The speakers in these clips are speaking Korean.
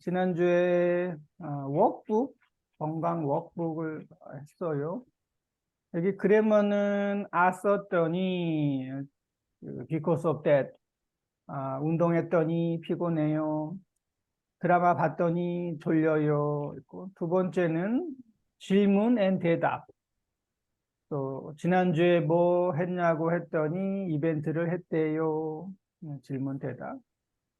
지난주에 워크북, 건강 워크북을 했어요. 여기 그래머는 썼더니 because of that, 운동했더니 피곤해요. 드라마 봤더니 졸려요. 있고, 두 번째는 질문 앤 대답. 또 지난주에 뭐 했냐고 했더니 이벤트를 했대요. 질문 대답.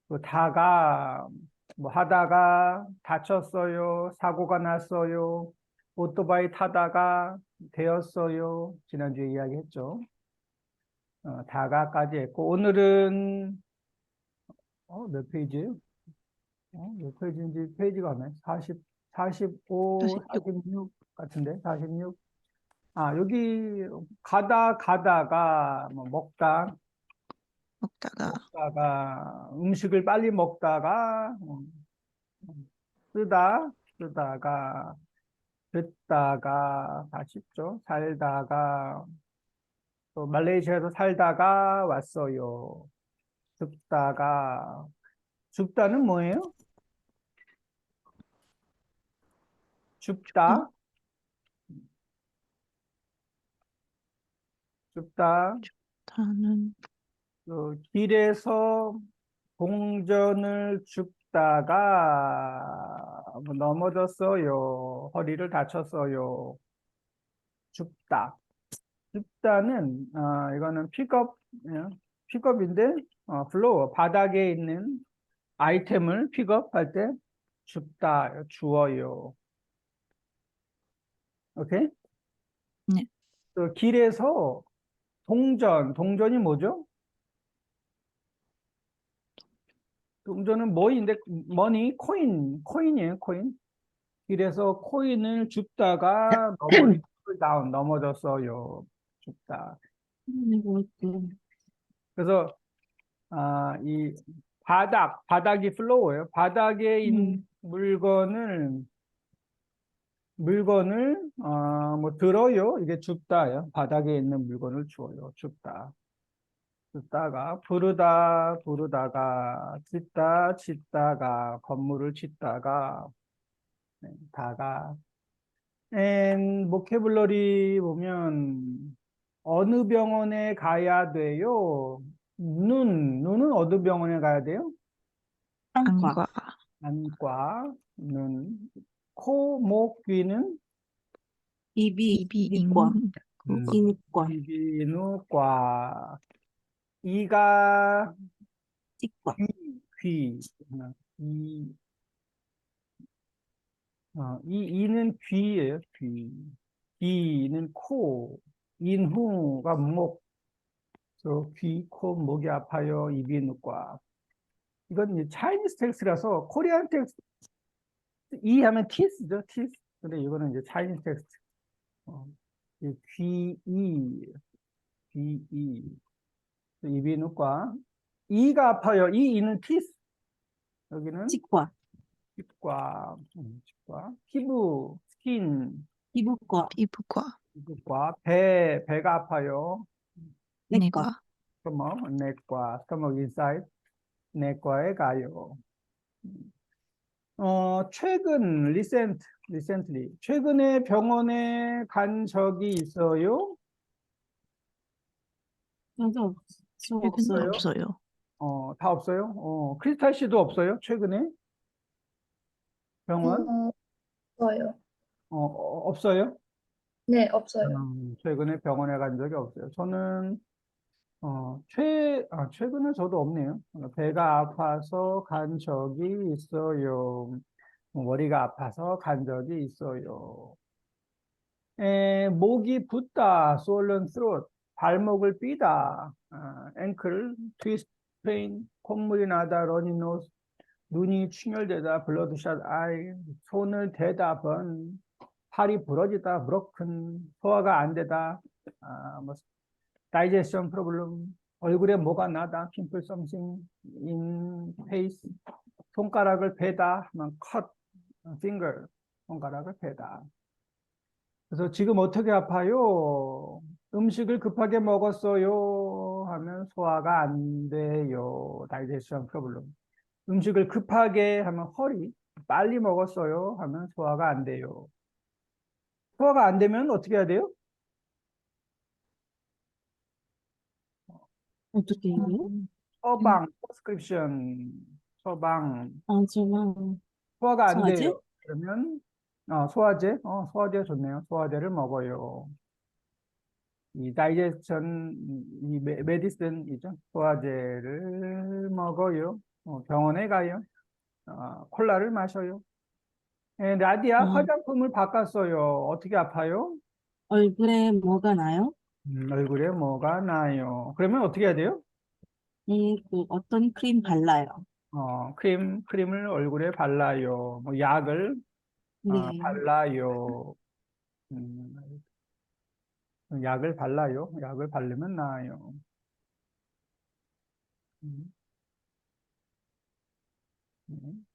또 다가 뭐 하다가 다쳤어요. 사고가 났어요. 오토바이 타다가 되었어요. 지난주에 이야기했죠. 다가까지 했고 오늘은 몇 페이지예요? 몇 페이지인지 페이지가 없네. 45, 46. 46 같은데 46. 여기 가다가 뭐 먹다가 음식을 빨리 먹다가 쓰다가 듣다가 다 쉽죠. 살다가 또 말레이시아에서 살다가 왔어요. 줍다는 뭐예요? 줍다 다는 길에서 동전을 줍다가 넘어졌어요. 허리를 다쳤어요. 줍다는 이거는 픽업인데 플로어 바닥에 있는 아이템을 픽업할 때 줍다 주어요. 오케이? 네. 또 길에서 동전이 뭐죠? 동전은 뭐인데 머니 코인이에요. 코인. 길에서 코인을 줍다가 넘어졌어요. 줍다. 그래서 이 바닥이 플로어예요. 바닥에 있는 물건을 뭐 들어요. 이게 줍다예요. 바닥에 있는 물건을 주어요. 줍다가 부르다가 짓다가 건물을 짓다가 다가 보캐블러리 보면 어느 병원에 가야 돼요? 눈은 어느 병원에 가야 돼요? 안과. 안과, 코, 목, 귀는 이비인후과. 이비인후과, 이가 치과. 귀, 이, 이는 귀예요, 귀. 이는 코, 인후가 목, 귀, 코, 목이 아파요, 이비인후과. 이건 이제 차이니스 텍스트라서 코리안 텍스트, 이 하면 티스죠, 티스. 근데 이거는 이제 차이니스 텍스트. 귀, 이비인후과. 이가 아파요. 이는 티스. 여기는 치과. 치과. 피부, 스킨, 피부과. 피부과. 배가 아파요. 내과. 스토머크 인사이드. 내과에 가요. recently. 최근에 병원에 간 적이 있어요? 맞아. 없어요. 다 없어요? 크리스탈 씨도 없어요? 최근에 병원? 없어요. 없어요? 네, 없어요. 최근에 병원에 간 적이 없어요. 저는, 최근에 저도 없네요. 배가 아파서 간 적이 있어요. 머리가 아파서 간 적이 있어요. 목이 붓다, swollen throat, 발목을 삐다, ankle, twist, pain, 콧물이 나다, runny nose, 눈이 충혈되다, bloodshot eye, 손을 대다, burn, 팔이 부러지다, broken, 소화가 안 되다, 뭐, digestion problem, 얼굴에 뭐가 나다, pimple something in face, 손가락을 베다, cut, finger, 손가락을 베다. 그래서 지금 어떻게 아파요? 음식을 급하게 먹었어요 하면 소화가 안 돼요. 다이제션 프로블럼. 음식을 급하게 하면 hurry, 빨리 먹었어요 하면 소화가 안 돼요. 소화가 안 되면 어떻게 해야 돼요? 어떻게 해요? 처방, prescription, 처방, 하지만 소화가 안 소화제? 돼요. 그러면 소화제, 소화제 좋네요. 소화제를 먹어요. 이 다이제스천, 이 메디슨이죠. 소화제를 먹어요. 병원에 가요. 콜라를 마셔요. 나디아 아, 화장품을 바꿨어요. 어떻게 아파요? 얼굴에 뭐가 나요? 얼굴에 뭐가 나요? 그러면 어떻게 해야 돼요? 그 어떤 크림 발라요? 크림을 얼굴에 발라요. 뭐 약을 네. 발라요. 음, 약을 발라요. 약을 바르면 나아요. 음, 음,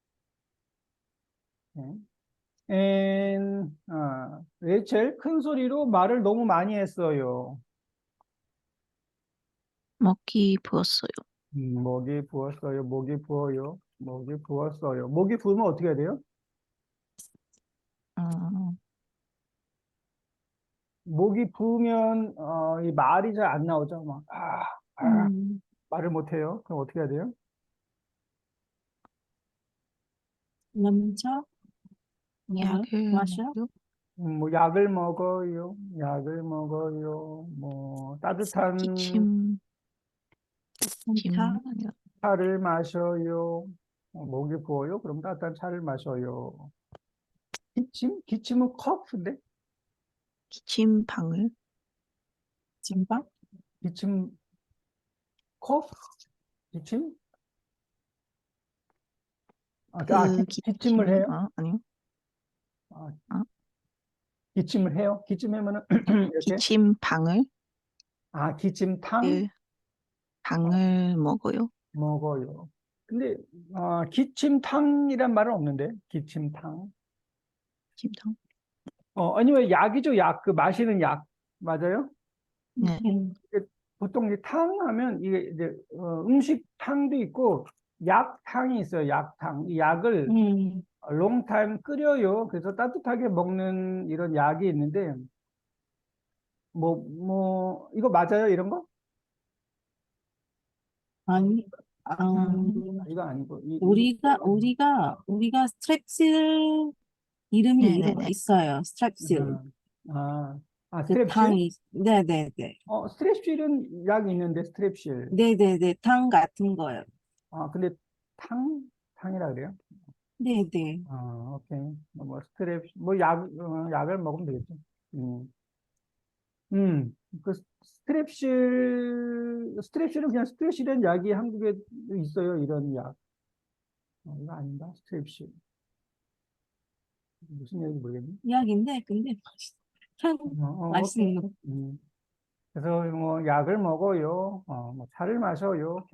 네. 레이첼 큰 소리로 말을 너무 많이 했어요. 먹기 부었어요. 목이 부었어요. 목이 부어요. 목이 부었어요. 목이 부으면 어떻게 해야 돼요? 어, 목이 부으면 이 말이 잘 안 나오죠. 막 음, 말을 못 해요. 그럼 어떻게 해야 돼요? 남자 뭐요? 약을 마셔? 먹고요. 뭐 약을 먹어요. 약을 먹어요. 뭐 따뜻한 기침, 차? 아니요. 차를 마셔요. 목이 부어요. 그럼 따뜻한 차를 마셔요. 기침? 기침은 커프인데? 기침방을, 진방? 기침 커프? 기침? 기침을 해요? 아니요. 아, 아, 기침을 해요? 기침하면은 이렇게 기침방을, 기침탕 방을 먹어요. 먹어요. 근데 기침탕이란 말은 없는데 기침탕. 기침탕. 아니면 약이죠, 약. 그 마시는 약. 맞아요? 네. 이게 보통 이제 탕 하면 이게 이제 음식탕도 있고 약탕이 있어요. 약탕. 이 약을 음, 롱타임 끓여요. 그래서 따뜻하게 먹는 이런 약이 있는데 이거 맞아요? 이런 거? 아니, 이거 아니고 우리가 스트랩sil 이름이 네네네. 있어요. 스트랩실. 아, 그 스트랩실? 탕이, 네네네. 스트랩실은 약이 있는데 스트랩실. 네네네. 탕 같은 거요. 근데 탕이라 그래요? 네네. 오케이. 약을 먹으면 되겠죠. 음. 그 스트랩실은 그냥 스트랩실이라는 약이 한국에 있어요. 이런 약. 이거 아닌가? 스트랩실. 무슨 약인지 모르겠네. 약인데, 근데 탕 오케이. 맛있는 거. 그래서 뭐 약을 먹어요. 뭐 차를 마셔요.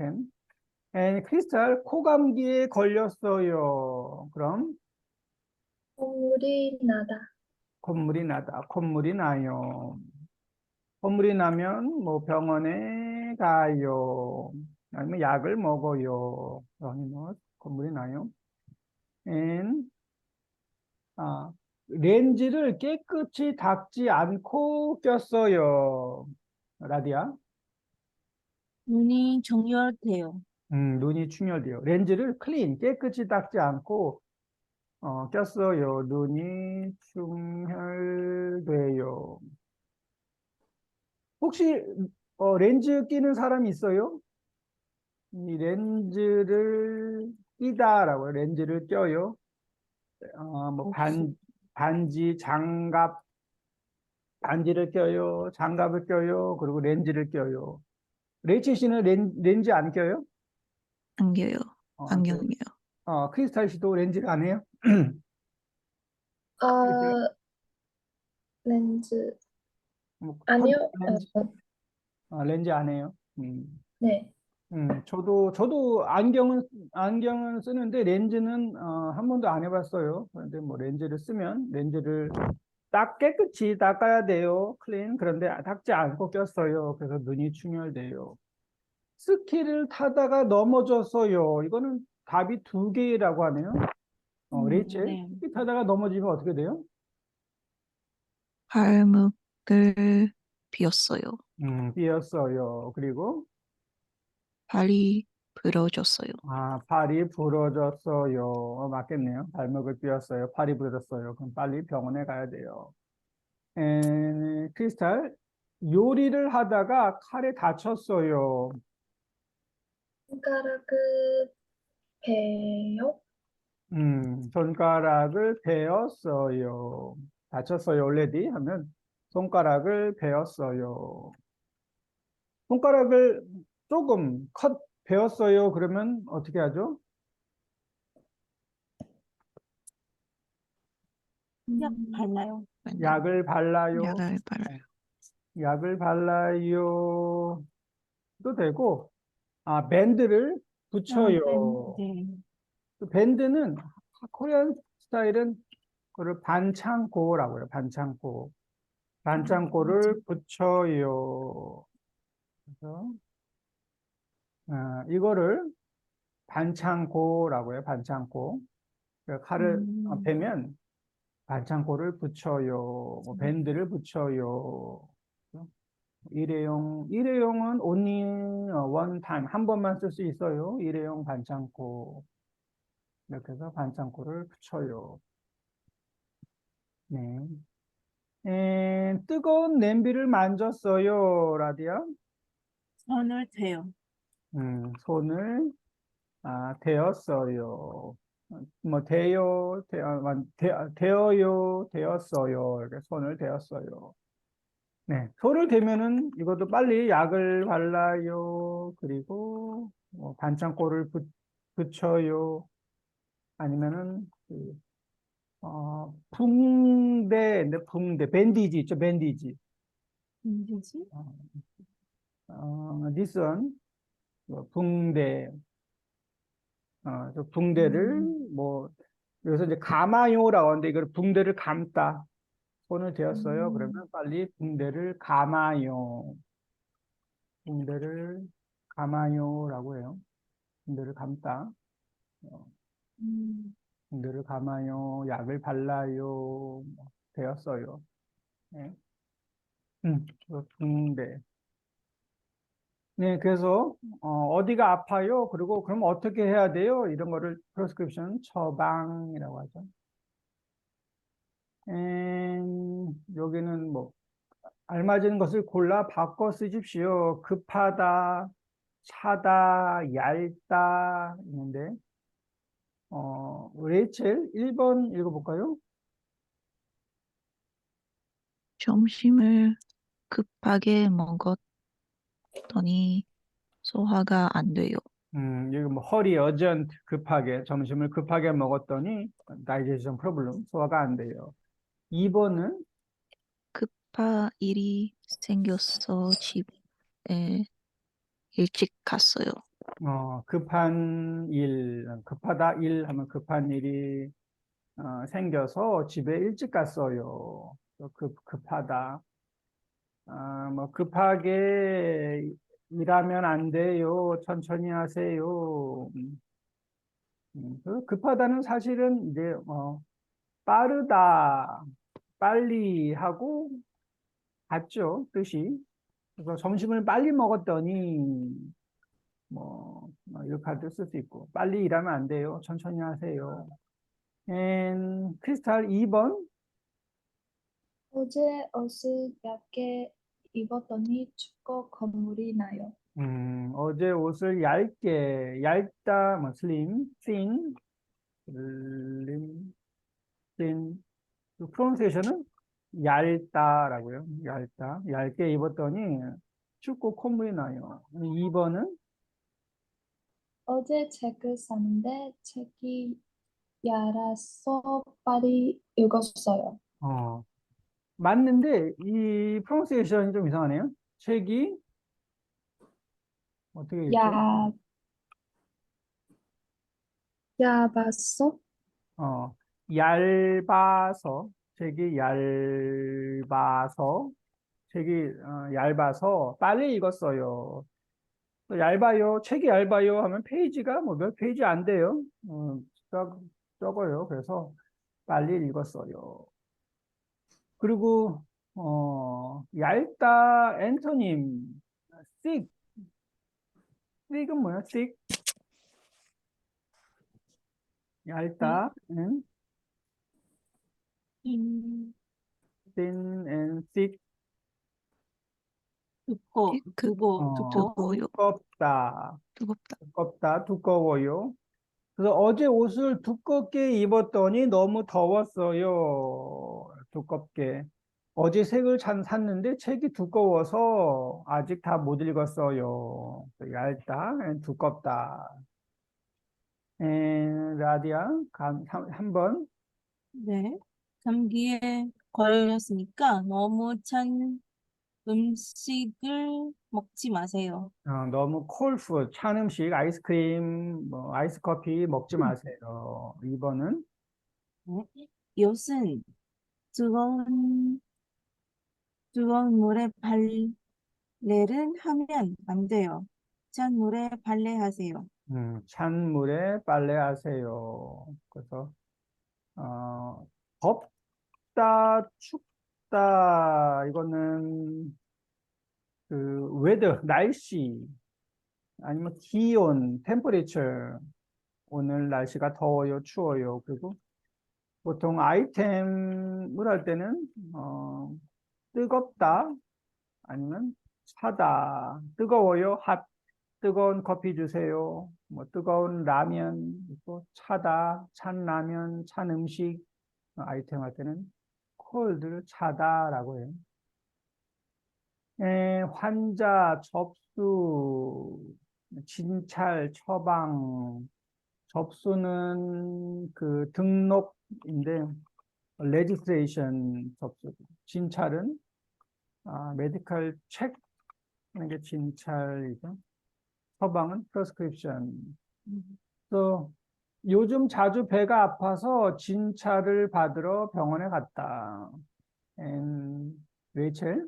크리스탈 코감기에 걸렸어요. 그럼 콧물이 나다. 콧물이 나다. 콧물이 나요. 콧물이 나면 뭐 병원에 가요. 아니면 약을 먹어요. 아니 뭐 콧물이 나요. And, 렌즈를 깨끗이 닦지 않고 꼈어요. 라디아. 눈이 정렬돼요. 눈이 충혈돼요. 렌즈를 깨끗이 닦지 않고 꼈어요. 눈이 충혈돼요. 혹시 렌즈 끼는 사람이 있어요? 이 렌즈를 끼다라고요. 렌즈를 껴요. 뭐 없어. 반지, 장갑, 반지를 껴요. 장갑을 껴요. 그리고 렌즈를 껴요. 레이첼 씨는 렌즈 안 껴요? 안겨요. 안 껴요. 안경이요. 크리스탈 씨도 렌즈를 안 해요? 아, 렌즈. 뭐, 아니요. 렌즈, 렌즈 안 해요. 네. 저도 안경은 쓰는데 렌즈는 한 번도 안 해봤어요. 그런데 뭐 렌즈를 쓰면 렌즈를 깨끗이 닦아야 돼요. 그런데 닦지 않고 꼈어요. 그래서 눈이 충혈돼요. 스키를 타다가 넘어졌어요. 이거는 답이 두 개라고 하네요. 레이첼, 네. 흙이 타다가 넘어지면 어떻게 돼요? 발목을 비었어요. 삐었어요. 그리고 발이 부러졌어요. 팔이 부러졌어요. 맞겠네요. 발목을 삐었어요. 팔이 부러졌어요. 그럼 빨리 병원에 가야 돼요. 크리스탈, 요리를 하다가 칼에 다쳤어요. 손가락을 베요? 손가락을 베었어요. 다쳤어요. already 하면 손가락을 베었어요. 손가락을 조금 베었어요. 그러면 어떻게 하죠? 약 발라요. 약을 발라요. 약을 발라요. 약을 발라요. 도 되고, 밴드를 붙여요. 네. 그 밴드는 코리안 스타일은 그걸 반창고라고 해요. 반창고. 반창고를 붙여요. 그래서 이거를 반창고라고 해요. 반창고. 그 칼을 베면 반창고를 붙여요. 뭐 밴드를 붙여요. 일회용은 only one time, 한 번만 쓸 수 있어요. 일회용 반창고. 이렇게 해서 반창고를 붙여요. 네. 뜨거운 냄비를 만졌어요, 라디아. 손을 대요. 손을 대었어요. 뭐 대어요, 대었어요. 이렇게 손을 대었어요. 네, 손을 대면은 이것도 빨리 약을 발라요. 그리고 반창고를 붙여요. 아니면은 밴디지 있죠, 밴디지. 뭐지? this one, 붕대. 저 붕대를 뭐 여기서 이제 감아요라고 하는데 이걸 붕대를 감다. 손을 대었어요. 그러면 빨리 붕대를 감아요. 붕대를 감아요라고 해요. 붕대를 감다. 어, 붕대를 감아요. 약을 발라요. 되었어요. 네. 붕대. 네, 그래서 어디가 아파요? 그리고 그럼 어떻게 해야 돼요? 이런 거를 프레스크립션 처방이라고 하죠. 여기는 뭐 알맞은 것을 골라 바꿔 쓰십시오. 급하다, 차다, 얇다 있는데 레이첼 1번 읽어볼까요? 점심을 급하게 먹었더니 소화가 안 돼요. 여기 뭐 허리 어전트 급하게 점심을 급하게 먹었더니 다이제션 프로블럼 소화가 안 돼요. 2번은 급한 일이 생겨서 집에 일찍 갔어요. 급한 일, 급하다 일 하면 급한 일이 생겨서 집에 일찍 갔어요. 급하다. 뭐 급하게 일하면 안 돼요. 천천히 하세요. 급하다는 사실은 이제 빠르다, 빨리 하고 같죠, 뜻이. 그래서 점심을 빨리 먹었더니 이렇게 쓸 수 있고 빨리 일하면 안 돼요. 천천히 하세요. 크리스탈 2번. 어제 옷을 얇게 입었더니 춥고 건물이 나요. 어제 옷을 얇다, 뭐, 슬림, 프로넌세이션은 얇다라고요. 얇게 입었더니 춥고 콧물이 나요. 2번은 어제 책을 샀는데 책이 얇아서 빨리 읽었어요. 맞는데 이 프로넌세이션이 좀 이상하네요. 책이 어떻게 읽죠? 얇, 얇았어? 어, 얇아서 책이 얇아서 빨리 읽었어요. 또 얇아요. 책이 얇아요 하면 페이지가 뭐 몇 페이지 안 돼요. 적어요. 그래서 빨리 읽었어요. 그리고 얇다 앤토님 thick. thick은 뭐야? thick 얇다 음, thin and thick 두꺼, 그 두꺼. 두꺼워요. 두껍다. 두껍다. 두껍다, 두꺼워요. 그래서 어제 옷을 두껍게 입었더니 너무 더웠어요. 두껍게. 어제 책을 샀는데 책이 두꺼워서 아직 다 못 읽었어요. 얇다, 두껍다. 라디아, 한 번. 네. 감기에 걸렸으니까 너무 찬 음식을 먹지 마세요. 너무 콜푸드, 찬 음식, 아이스크림, 뭐, 아이스 커피 먹지 음. 마세요. 2번은, 네. 이것은 뜨거운, 뜨거운 물에 발레를 하면 안 돼요. 찬 물에 발레하세요. 찬 물에 빨래하세요. 그래서, 어, 덥다, 춥다, 이거는, 웨더, 날씨, 아니면 기온, 템퍼레처. 오늘 날씨가 더워요, 추워요. 그리고 보통 아이템을 할 때는, 뜨겁다, 아니면 차다. 뜨거워요, 핫. 뜨거운 커피 주세요. 뭐, 뜨거운 라면, 또 차다, 찬 라면, 찬 음식, 아이템 할 때는 콜드를 차다라고 해요. 환자, 접수, 진찰, 처방, 접수는 그 등록인데, 레지스트레이션 접수, 진찰은 메디컬 책, 이게 진찰이죠. 처방은 프레스크립션. 음. 또 요즘 자주 배가 아파서 진찰을 받으러 병원에 갔다. 레이첼?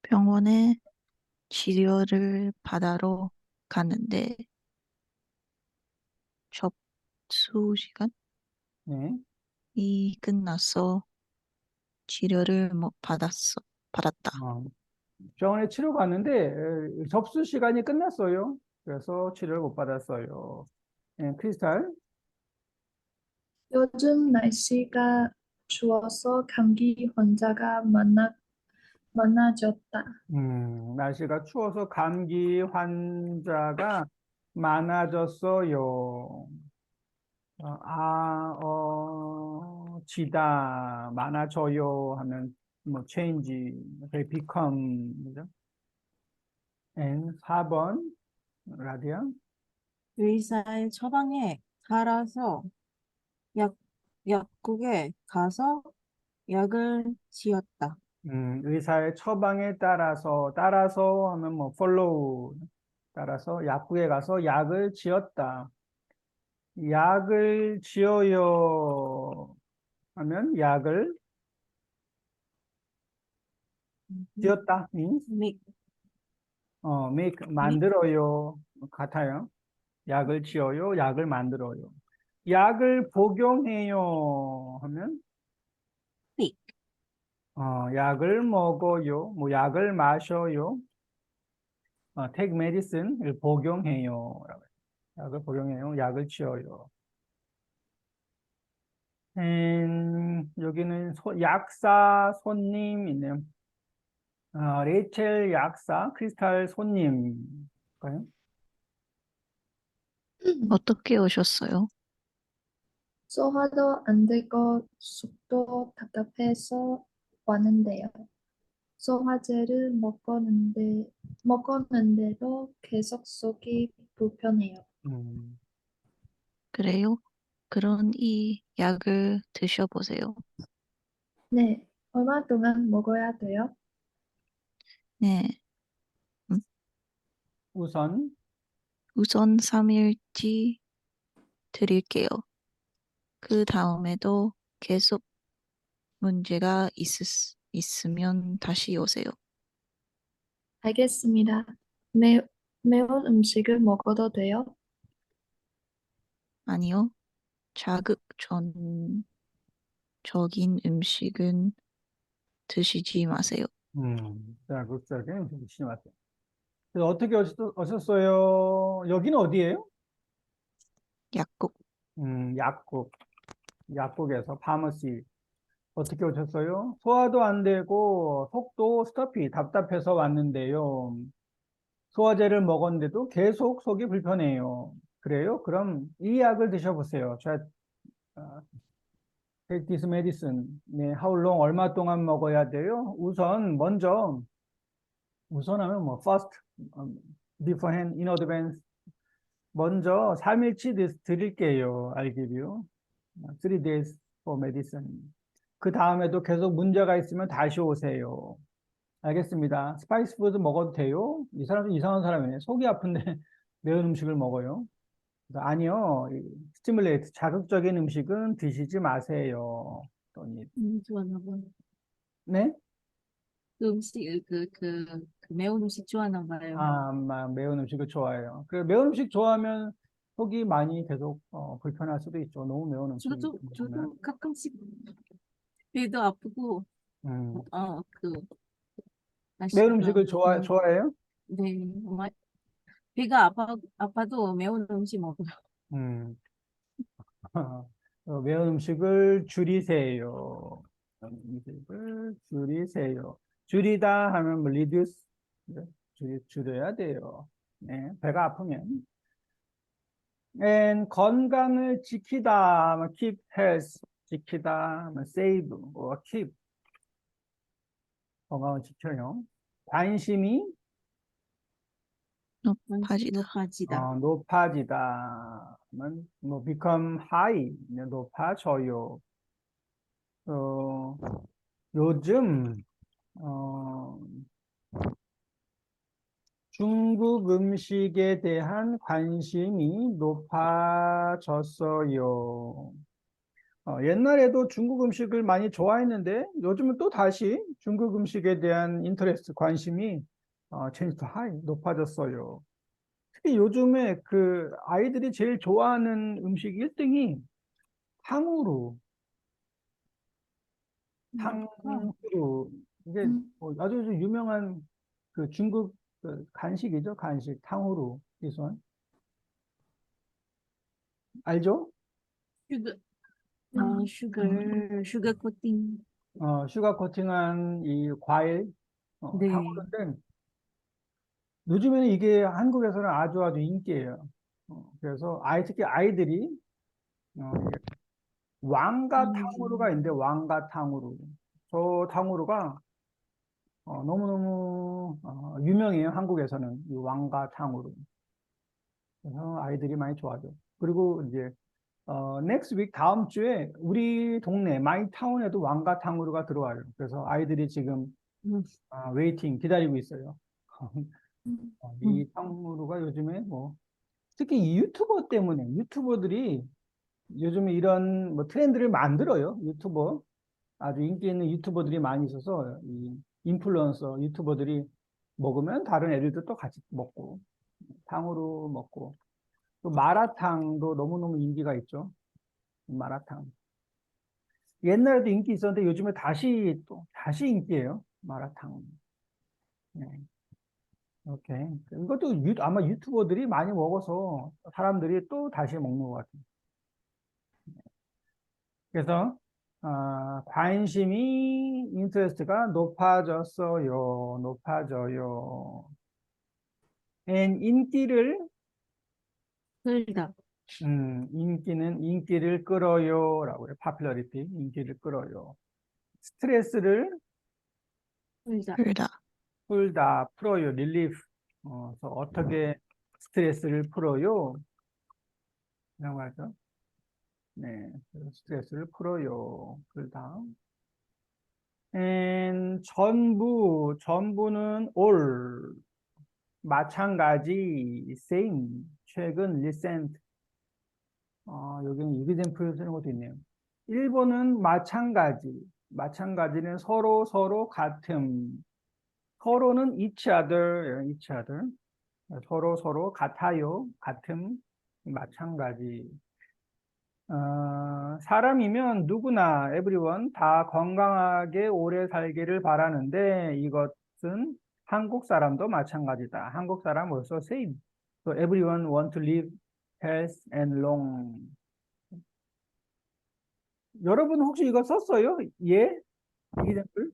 병원에 치료를 받으러 갔는데 접수 시간이 네. 끝나서 치료를 못 받았다. 어, 병원에 치료 갔는데 접수 시간이 끝났어요. 그래서 치료를 못 받았어요. 크리스탈? 요즘 날씨가 추워서 감기 환자가 많아졌다. 날씨가 추워서 감기 환자가 많아졌어요. 지다, 많아져요 하면, 뭐, change, become, 그죠? 4번, 라디아. 의사의 처방에 따라서 약, 약국에 가서 약을 지었다. 의사의 처방에 따라서 하면 뭐, follow, 따라서 약국에 가서 약을 지었다. 약을 지어요 하면 약을 지었다 means 믹, make 믹, 만들어요 같아요. 약을 지어요, 약을 만들어요. 약을 복용해요 하면 믹. 약을 먹어요, 뭐 약을 마셔요. take medicine을 복용해요. 약을 복용해요, 약을 지어요. 여기는 약사 손님 있네요. 레이첼 약사, 크리스탈 손님일까요? 어떻게 오셨어요? 소화도 안 되고 속도 답답해서 왔는데요. 소화제를 먹었는데도 계속 속이 불편해요. 음, 그래요? 그럼 이 약을 드셔보세요. 네, 얼마 동안 먹어야 돼요? 네, 음, 우선 우선 3일치 드릴게요. 그 다음에도 계속 문제가 있으면 다시 오세요. 알겠습니다. 매, 매운 음식을 먹어도 돼요? 아니요. 자극적인 음식은 드시지 마세요. 자, 극적인 드시지 마세요. 그래서 어떻게 오셨어요? 여기는 어디예요? 약국. 약국. 약국에서 파머시. 어떻게 오셨어요? 소화도 안 되고 속도 스터피 답답해서 왔는데요. 소화제를 먹었는데도 계속 속이 불편해요. 그래요? 그럼 이 약을 드셔보세요. take this medicine. 네, how long 얼마 동안 먹어야 돼요? 우선 하면 뭐 first, beforehand, in advance. 먼저 3일치 드릴게요. I'll give you 3 days for medicine. 그 다음에도 계속 문제가 있으면 다시 오세요. 알겠습니다. 스파이스 푸드 먹어도 돼요? 이 사람 좀 이상한 사람이네. 속이 아픈데 매운 음식을 먹어요. 그래서 아니요. 스티뮬레이트 자극적인 음식은 드시지 마세요. 또니 좋아하나 봐요. 네? 그 음식, 그 매운 음식 좋아하나 봐요. 매운 음식을 좋아해요. 그 매운 음식 좋아하면 속이 많이 계속 불편할 수도 있죠. 너무 매운 음식 먹으면. 저도 가끔씩 배도 아프고, 음. 그, 매운 음식을 좋아해요? 네, 아파도 매운 음식 먹어요. 음. 매운 음식을 줄이세요. 음식을 줄이세요. 줄이다 하면 뭐 reduce, 네, 줄여야 돼요. 네, 배가 아프면. And 건강을 지키다, 뭐 keep health, 지키다, 뭐 save, or keep, 건강을 지켜요. 관심이 높아지다. 높아지다. 높아지다, 뭐 become high, 네, 높아져요. 요즘 어, 중국 음식에 대한 관심이 높아졌어요. 옛날에도 중국 음식을 많이 좋아했는데 요즘은 또 다시 중국 음식에 대한 인터레스트, 관심이 change to high, 높아졌어요. 특히 요즘에 그 아이들이 제일 좋아하는 음식 1등이 탕후루. 탕후루. 이게 음, 아주 유명한 그 중국 그 간식이죠. 간식. 탕후루. 이선. 알죠? 슈거, 음, 슈거 코팅. 슈가 코팅한 이 과일, 네. 탕후루인데 요즘에는 이게 한국에서는 아주 인기예요. 그래서 특히 아이들이 이게 왕가 탕후루가 있는데 왕가 탕후루. 저 탕후루가 너무너무 유명해요. 한국에서는 이 왕가 탕후루. 그래서 아이들이 많이 좋아하죠. 그리고 이제 next week 다음 주에 우리 동네 마이타운에도 왕가탕후루가 들어와요. 그래서 아이들이 지금 음, 웨이팅 기다리고 있어요. 음, 이 탕후루가 요즘에 뭐 특히 이 유튜버 때문에 유튜버들이 요즘에 이런 뭐 트렌드를 만들어요. 유튜버 아주 인기 있는 유튜버들이 많이 있어서 이 인플루언서 유튜버들이 먹으면 다른 애들도 또 같이 먹고 탕후루 먹고 또 마라탕도 너무너무 인기가 있죠. 마라탕. 옛날에도 인기 있었는데 요즘에 다시 인기예요. 마라탕. 네. 이렇게. 이것도 아마 유튜버들이 많이 먹어서 사람들이 또 다시 먹는 것 같아요. 그래서, 관심이, 인터레스트가 높아졌어요. 높아져요. And 끌다. 인기를 끌어요. 라고 해요. popularity, 인기를 끌어요. 스트레스를 끌다. 풀다. 풀어요. 릴리프. 그래서 어떻게 스트레스를 풀어요? 라고 하죠. 네. 그래서 스트레스를 풀어요. 풀다. 전부는 all. 마찬가지. same. 최근, recent. 여기는 example 쓰는 것도 있네요. 1번은 마찬가지. 마찬가지는 서로 같음. 서로는 each other, each other. 서로 같아요. 같음, 마찬가지. 사람이면 누구나 everyone 다 건강하게 오래 살기를 바라는데 이것은 한국 사람도 마찬가지다. 한국 사람 also same. So everyone want to live health and long. 여러분 혹시 이거 썼어요? 예? example?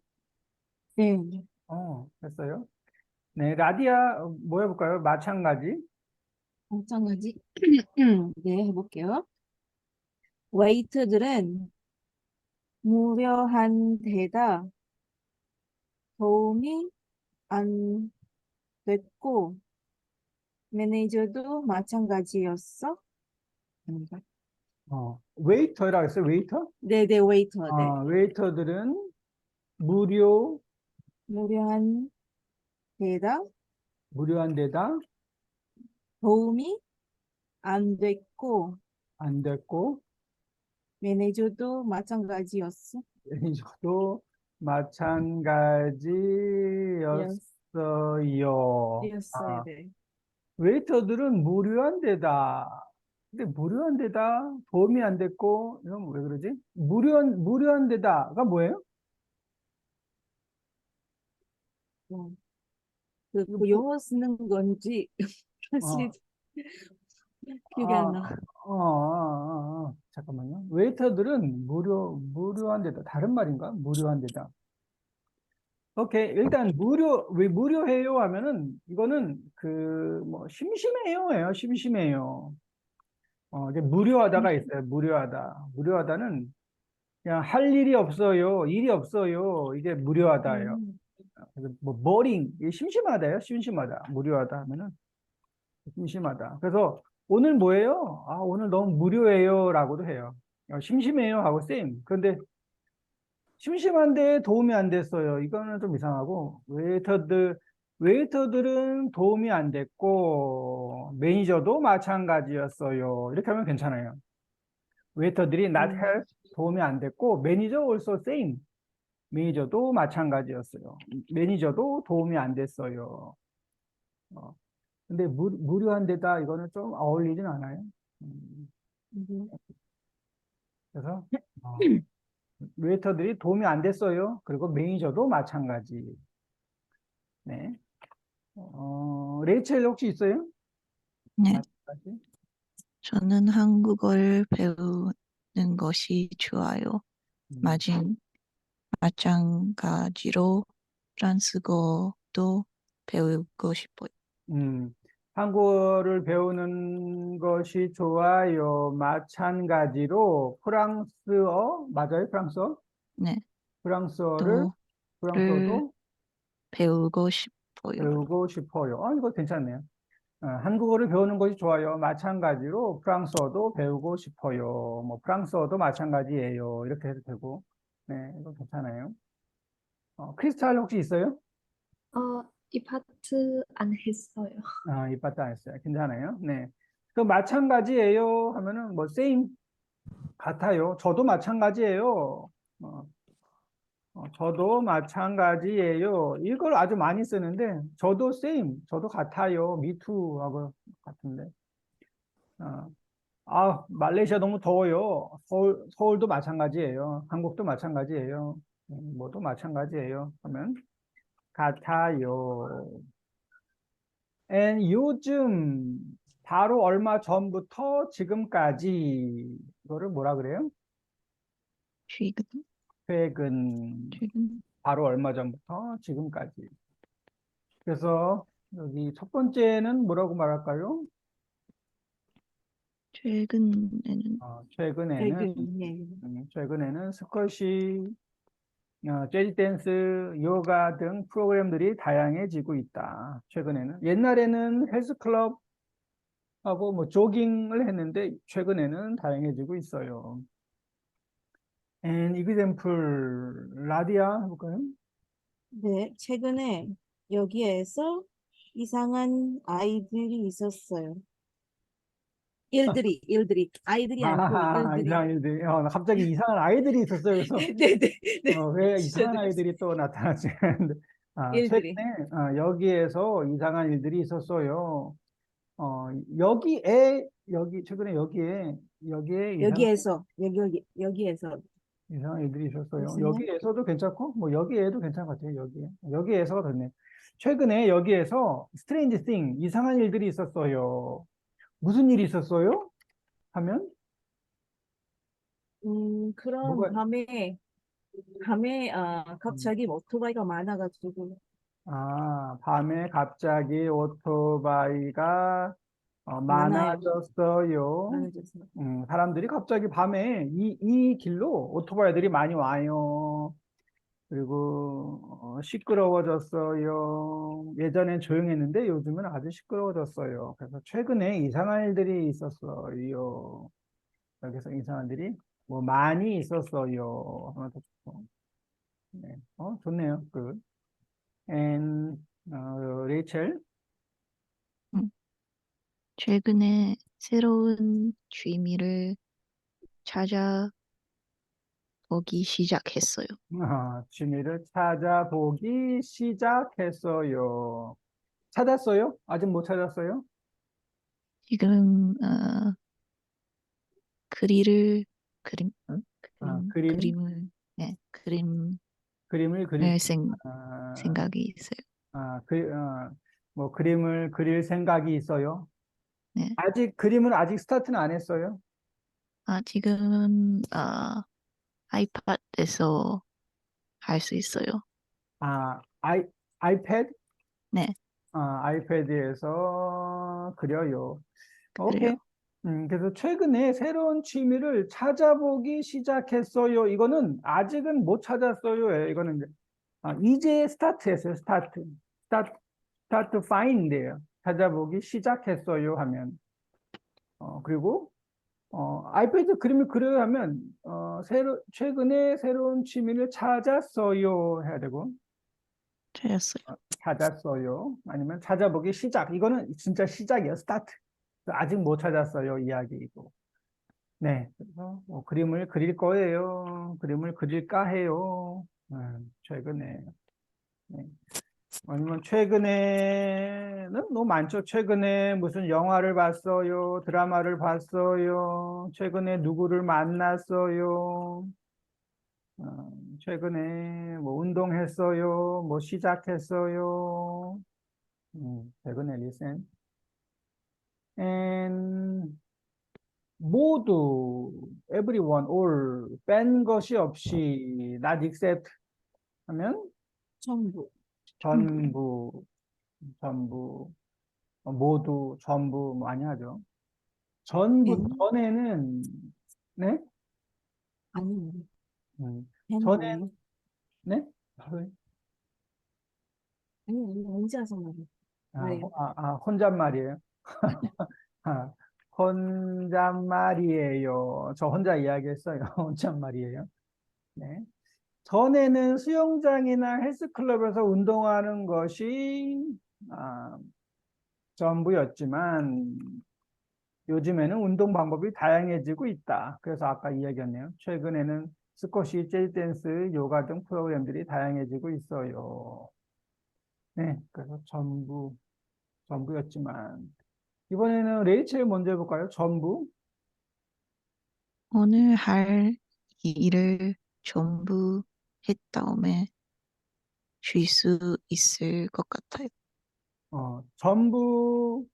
네. 했어요. 네, 라디아 뭐 해볼까요? 마찬가지. 마찬가지. 네, 해볼게요. 웨이터들은 무료한 데다 도움이 안 됐고, 매니저도 마찬가지였어? 아닌가? 웨이터라고 했어요. 웨이터? 네, 웨이터. 네. 웨이터들은 무료한 데다 무료한 데다 도움이 안 됐고, 안 됐고 매니저도 마찬가지였어? 매니저도 마찬가지였어요. 였어요. 네. 웨이터들은 무료한 데다. 근데 무료한 데다 도움이 안 됐고 이건 왜 그러지? 무료한 데다가 뭐예요? 그 영어 쓰는 건지 사실 기억이 안 나. 잠깐만요. 웨이터들은 무료한 데다. 다른 말인가? 무료한 데다. 오케이. 일단 왜 무료해요 하면은 이거는 심심해요예요. 심심해요. 이제 무료하다가 있어요. 무료하다는 그냥 할 일이 없어요. 일이 없어요. 이게 무료하다예요. 그래서 boring. 이게 심심하다요. 심심하다. 무료하다 하면은 심심하다. 그래서 오늘 뭐예요? 오늘 너무 무료해요. 라고도 해요. 심심해요. 하고 same. 그런데 심심한데 도움이 안 됐어요. 이거는 좀 이상하고, 웨이터들은 도움이 안 됐고, 매니저도 마찬가지였어요. 이렇게 하면 괜찮아요. 웨이터들이 not help, 도움이 안 됐고, 매니저 also same. 매니저도 마찬가지였어요. 매니저도 도움이 안 됐어요. 근데 무료한 데다 이거는 좀 어울리진 않아요. 그래서, 웨이터들이 도움이 안 됐어요. 그리고 매니저도 마찬가지. 네. 레이첼 혹시 있어요? 네, 마찬가지? 저는 한국어를 배우는 것이 좋아요. 마찬가지로 프랑스어도 배우고 싶어요. 한국어를 배우는 것이 좋아요. 마찬가지로 프랑스어, 맞아요? 프랑스어? 네, 프랑스어도 배우고 싶어요. 배우고 싶어요. 이거 괜찮네요. 한국어를 배우는 것이 좋아요. 마찬가지로 프랑스어도 배우고 싶어요. 프랑스어도 마찬가지예요. 이렇게 해도 되고. 네, 이거 괜찮아요. 크리스탈 혹시 있어요? 이 파트 안 했어요. 이 파트 안 했어요. 괜찮아요. 네. 그 마찬가지예요 하면은 same 같아요. 저도 마찬가지예요. 저도 마찬가지예요. 이걸 아주 많이 쓰는데 저도 same, 저도 같아요. me too 하고 같은데. 말레이시아 너무 더워요. 서울도 마찬가지예요. 한국도 마찬가지예요. 뭐도 마찬가지예요. 하면 같아요. and 요즘 바로 얼마 전부터 지금까지 이거를 뭐라 그래요? 최근 바로 얼마 전부터 지금까지. 그래서 여기 첫 번째는 뭐라고 말할까요? 최근에는 최근에는 스쿼시, 재즈 댄스, 요가 등 프로그램들이 다양해지고 있다. 최근에는. 옛날에는 헬스클럽하고 조깅을 했는데 최근에는 다양해지고 있어요. And example, 라디아 해볼까요? 네, 최근에 여기에서 이상한 아이들이 있었어요. 일들이 아이들이 아니고 일들이. 이상한 일들이. 갑자기 이상한 아이들이 있었어요. 그래서 네. 왜 이상한 진짜 아이들이 또 나타나지? 일들이. 최근에 여기에서 이상한 일들이 있었어요. 최근에 여기에 여기에서. 이상한 일들이 있었어요. 무슨 말? 여기에서도 괜찮고, 뭐 여기에도 괜찮은 것 같아요. 여기에서가 좋네. 최근에 여기에서 strange thing, 이상한 일들이 있었어요. 무슨 일이 있었어요? 하면 그럼 뭐가 밤에 음, 갑자기 오토바이가 많아가지고 밤에 갑자기 오토바이가 많아요. 많아졌어요. 많아져서. 사람들이 갑자기 밤에 이 길로 오토바이들이 많이 와요. 그리고 시끄러워졌어요. 예전엔 조용했는데 요즘은 아주 시끄러워졌어요. 그래서 최근에 이상한 일들이 있었어요. 여기서 이상한 일이 뭐 많이 있었어요. 하나 더 좋고. 네. 좋네요. 그 and 레이첼. 음, 최근에 새로운 취미를 찾아보기 시작했어요. 취미를 찾아보기 시작했어요. 찾았어요? 아직 못 찾았어요? 지금 그리를 그림 응? 그림, 그림을 네, 그림을 그림을 그릴, 생 아, 생각이 있어요. 아, 그, 뭐 그림을 그릴 생각이 있어요. 네. 그림은 아직 스타트는 안 했어요. 지금은 아이팟에서 할 수 있어요. 아, 아이패드? 네, 아이패드에서 그려요. 그래요. 오케이. 그래서 최근에 새로운 취미를 찾아보기 시작했어요. 이거는 아직은 못 찾았어요. 예, 이거는 이제 스타트했어요. 스타트, 스타트 파인드예요. 찾아보기 시작했어요 하면. 그리고 아이패드 그림을 그려야 하면 최근에 새로운 취미를 찾았어요 해야 되고 찾았어요. 찾았어요. 아니면 찾아보기 시작. 이거는 진짜 시작이에요. 스타트. 아직 못 찾았어요. 이야기이고. 네. 그래서 그림을 그릴 거예요. 그림을 그릴까 해요. 최근에. 네. 아니면 최근에는 너무 많죠. 최근에 무슨 영화를 봤어요. 드라마를 봤어요. 최근에 누구를 만났어요. 최근에 뭐 운동했어요. 뭐 시작했어요. 최근에 listen. And 모두 everyone all 뺀 것이 없이 not except 하면 전부. 전부 전부 모두 전부 많이 하죠. 전부 펜? 전에는 네? 아니요. 음, 펜 전에 아니에요. 네? 아니요. 혼자서 말이에요. 혼잣말이에요. 아, 혼잣말이에요. 저 혼자 이야기했어요. 혼잣말이에요. 네. 전에는 수영장이나 헬스클럽에서 운동하는 것이 아, 전부였지만 요즘에는 운동 방법이 다양해지고 있다. 그래서 아까 이야기했네요. 최근에는 스쿼시, 재즈 댄스, 요가 등 프로그램들이 다양해지고 있어요. 네, 그래서 전부였지만 이번에는 레이첼 먼저 해볼까요? 전부. 오늘 할 일을 전부 했 다음에 쉴 수 있을 것 같아요. 전부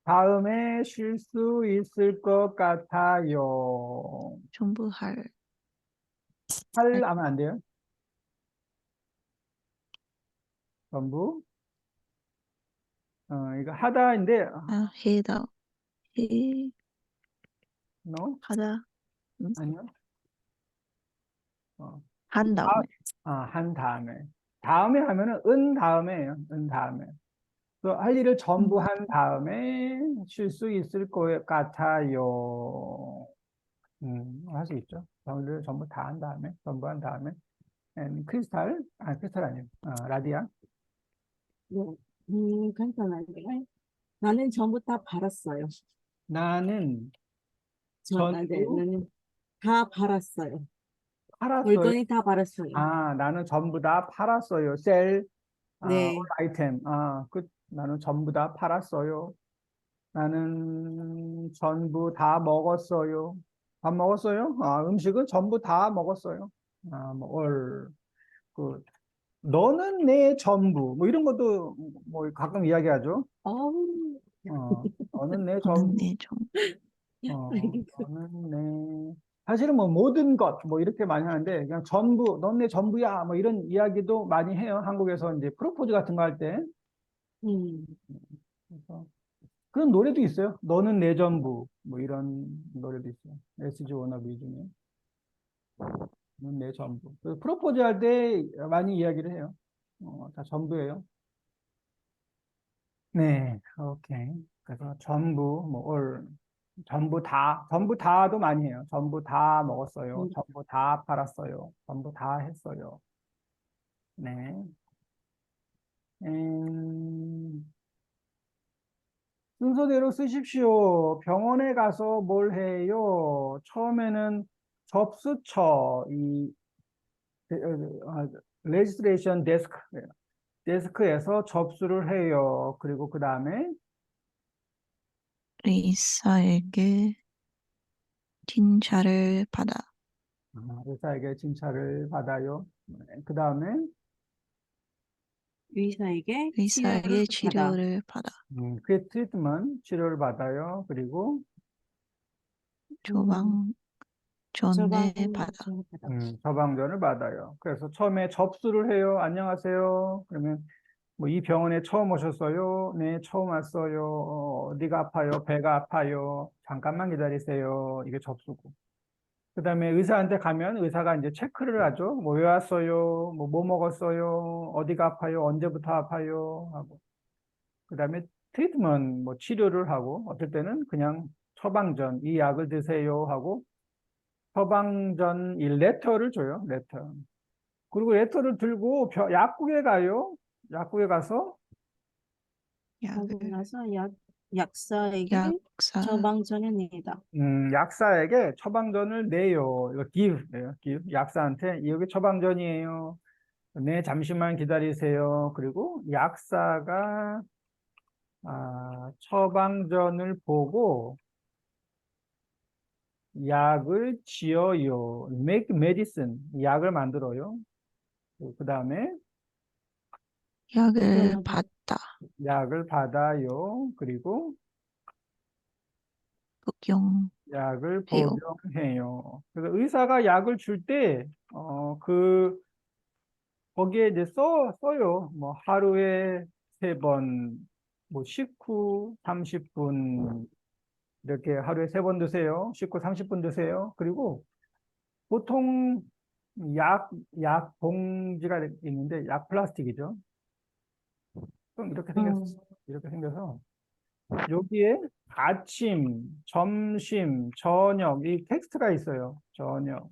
다음에 쉴 수 있을 것 같아요. 전부 할 하면 안 돼요? 전부. 이거 하다인데, 해다 해 no? 하다 아니요. 어, 한 다음에 한 다음에. 다음에 하면은 은 다음에예요. 은 다음에. 할 일을 전부 음, 한 다음에 쉴 수 있을 것 같아요. 할 수 있죠. 일을 전부 다 한 다음에, 전부 한 다음에. 크리스탈 아니에요. 라디아. 네. 간단한데. 나는 전부 다 팔았어요. 나는 네, 전부 나는 다 팔았어요. 팔았어요. 물건이 다 팔았어요. 나는 전부 다 팔았어요. 셀, 네. all item. 나는 전부 다 팔았어요. 나는 전부 다 먹었어요. 밥 먹었어요? 음식은 전부 다 먹었어요. 뭐 all. 너는 내 전부. 뭐 이런 것도 뭐 가끔 이야기하죠. 어우, 너는 내 저는 전부. 내 정, 너는 내 사실은 뭐 모든 것 뭐 이렇게 많이 하는데 그냥 전부 넌 내 전부야 뭐 이런 이야기도 많이 해요. 한국에서 이제 프로포즈 같은 거 할 때. 음, 그래서 그런 노래도 있어요. 너는 내 전부 뭐 이런 노래도 있어요. SG 워너비 중에 너는 내 전부. 그래서 프로포즈 할 때 많이 이야기를 해요. 다 전부예요. 네, 오케이. 그래서 전부 뭐 all 전부 다도 많이 해요. 전부 다 먹었어요. 음, 전부 다 팔았어요. 전부 다 했어요. 네. 음, 순서대로 쓰십시오. 병원에 가서 뭘 해요? 처음에는 접수처, 레지스트레이션 데스크에서 접수를 해요. 그리고 그 다음에, 의사에게 진찰을 받아. 의사에게 진찰을 받아요. 그 다음에, 의사에게 의사에게 치료를 받아. 치료를 받아. 그게 트리트먼트, 치료를 받아요. 그리고, 음, 처방전을 받아. 처방전을 받아. 처방전을 받아요. 그래서 처음에 접수를 해요. 안녕하세요. 그러면 뭐 이 병원에 처음 오셨어요? 네, 처음 왔어요. 어디가 아파요? 배가 아파요. 잠깐만 기다리세요. 이게 접수고. 그다음에 의사한테 가면 의사가 이제 체크를 하죠. 뭐 왜 왔어요? 뭐 먹었어요? 어디가 아파요? 언제부터 아파요? 하고. 그다음에 트리트먼트 뭐 치료를 하고 어떨 때는 그냥 처방전 이 약을 드세요 하고 처방전 이 레터를 줘요. 레터. 그리고 레터를 들고 약국에 가요. 약국에 가서 그러고 약을 나서 약사에게 약사 처방전을 내다. 약사에게 처방전을 내요. 이거 give예요. give. 약사한테 여기 처방전이에요. 네, 잠시만 기다리세요. 그리고 약사가 처방전을 보고 약을 지어요. make medicine. 약을 만들어요. 그 다음에 약을 그러면 받다. 약을 받아요. 그리고 복용해요. 약을 복용해요. 그래서 의사가 약을 줄 때, 거기에 이제 써요. 뭐, 하루에 3번, 뭐, 식후 30분, 이렇게 하루에 3번 드세요. 식후 30분 드세요. 그리고 보통 약 봉지가 있는데, 약 플라스틱이죠. 좀 음, 이렇게 생겨서, 여기에 아침, 점심, 저녁, 이 텍스트가 있어요. 저녁.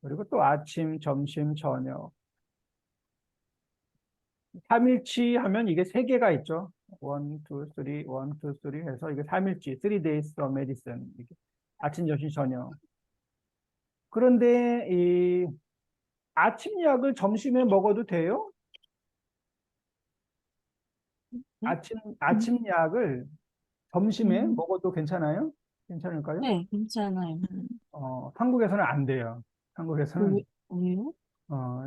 그리고 또 아침, 점심, 저녁. 3일치 하면 이게 3개가 있죠. 1, 2, 3, 1, 2, 3 해서 이게 3일치, 3 days of medicine. 이게 아침, 점심, 저녁. 그런데 이 아침 약을 점심에 먹어도 돼요? 네? 아침 약을 점심에 음, 먹어도 괜찮아요? 괜찮을까요? 네, 괜찮아요. 한국에서는 안 돼요. 한국에서는 왜요?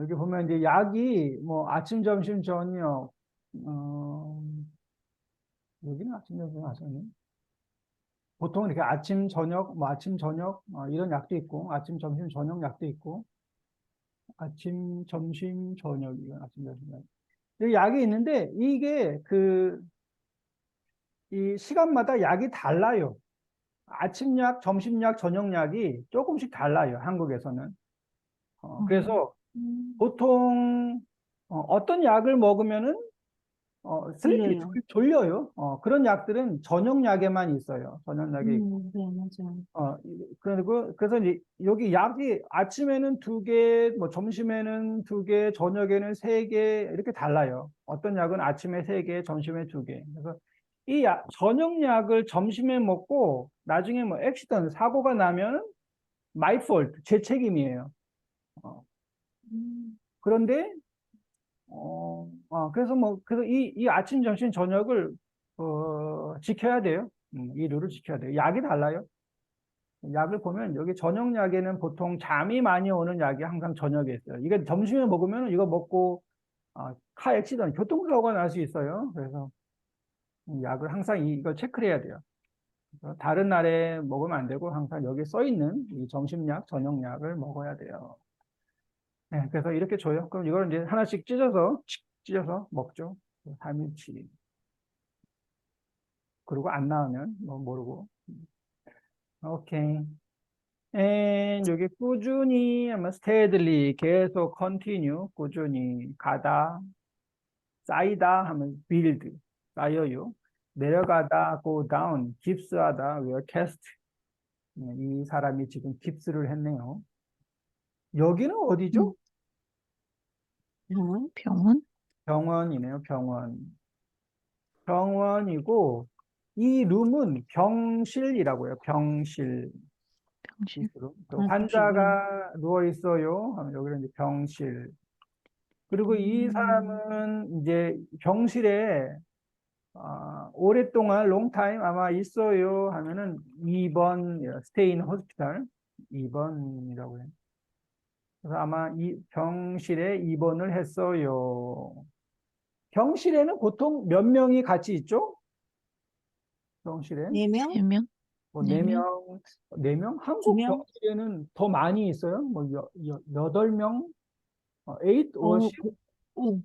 여기 보면 이제 약이 뭐 아침, 점심, 저녁, 여기는 아침, 점심, 저녁. 보통 이렇게 아침, 저녁, 뭐 아침, 저녁, 이런 약도 있고, 아침, 점심, 저녁 약도 있고, 아침, 점심, 저녁, 이건 아침, 점심, 저녁. 이 약이 있는데, 이게 이 시간마다 약이 달라요. 아침 약, 점심 약, 저녁 약이 조금씩 달라요. 한국에서는. 음, 그래서 음, 보통, 어떤 약을 먹으면은 슬리피, 들려요. 졸려요. 그런 약들은 저녁 약에만 있어요. 저녁 약에 있고. 네, 맞아요. 그리고, 그래서 이제 여기 약이 아침에는 2개, 뭐 점심에는 2개, 저녁에는 3개, 이렇게 달라요. 어떤 약은 아침에 3개, 점심에 2개. 그래서 이 저녁 약을 점심에 먹고 나중에 뭐 액시던, 사고가 나면 my fault, 제 책임이에요. 어, 음, 그런데 그래서 그래서 이 아침, 점심, 저녁을, 지켜야 돼요. 이 룰을 지켜야 돼요. 약이 달라요. 약을 보면 여기 저녁 약에는 보통 잠이 많이 오는 약이 항상 저녁에 있어요. 이게 점심에 먹으면 이거 먹고, 카 액시던 교통사고가 날 수 있어요. 그래서 이 약을 항상 이걸 체크를 해야 돼요. 그래서 다른 날에 먹으면 안 되고 항상 여기 써 있는 이 점심약, 저녁약을 먹어야 돼요. 네, 그래서 이렇게 줘요. 그럼 이걸 이제 하나씩 찢어서 먹죠. 3일치. 그리고 안 나오면 뭐 모르고. 오케이. 여기 꾸준히 하면 steadily 계속 continue 꾸준히 가다 쌓이다 하면 build 쌓여요. 내려가다 go down 깁스하다 where cast 이 사람이 지금 깁스를 했네요. 여기는 어디죠? 병원? 병원? 병원이네요. 병원이고 이 룸은 병실이라고요. 병실. 병실. 그 아, 환자가 누워 있어요. 하면 여기는 이제 병실. 그리고 이 사람은 이제 병실에 오랫동안 롱타임 아마 있어요 하면은 2번 stay in hospital 2번이라고 해요. 그래서 아마 이 병실에 입원을 했어요. 병실에는 보통 몇 명이 같이 있죠? 병실에 4명? 3명? 뭐 네 4명, 4명? 한국 2명? 병실에는 더 많이 있어요. 뭐 8명, 8 or 어, 10. 오,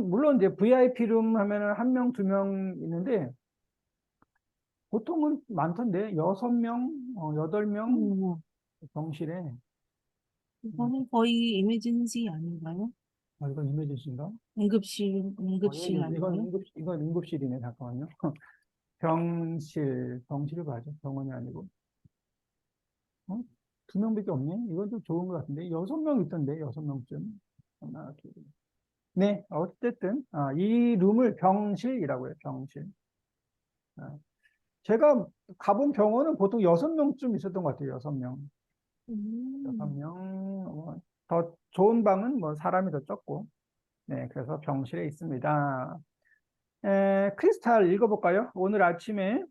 물론 이제 VIP 룸 하면은 1명, 2명 있는데 보통은 많던데 6명, 8명 오, 병실에. 이거는 거의 이머전시 아닌가요? 이건 이메지인가? 응급실 아닌가요? 이건 응급실이네. 잠깐만요. 병실을 봐죠. 병원이 아니고. 2명밖에 없네. 이건 좀 좋은 것 같은데. 6명 있던데, 6명쯤. 하나, 둘. 네, 어쨌든, 이 룸을 병실이라고 해요, 병실. 아, 제가 가본 병원은 보통 6명쯤 있었던 것 같아요, 6명. 6명. 더 좋은 방은 뭐 사람이 더 적고. 네, 그래서 병실에 있습니다. 크리스탈 읽어볼까요? 오늘 아침에,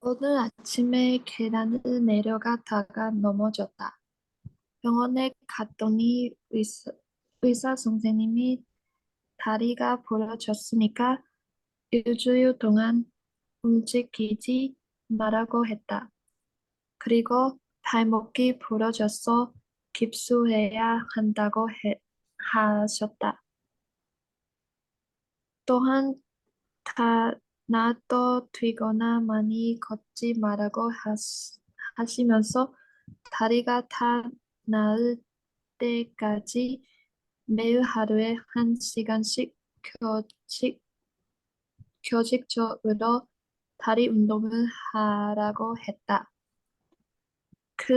오늘 아침에 계단을 내려가다가 넘어졌다. 병원에 갔더니 의사 선생님이 다리가 부러졌으니까 일주일 동안 움직이지 말라고 했다. 그리고 발목이 부러져서 깁스해야 한다고 하셨다. 또한 나 뛰거나 많이 걷지 말라고 하시면서 다리가 다 나을 때까지 매일 하루에 1시간씩 규칙적으로 다리 운동을 하라고 했다. 그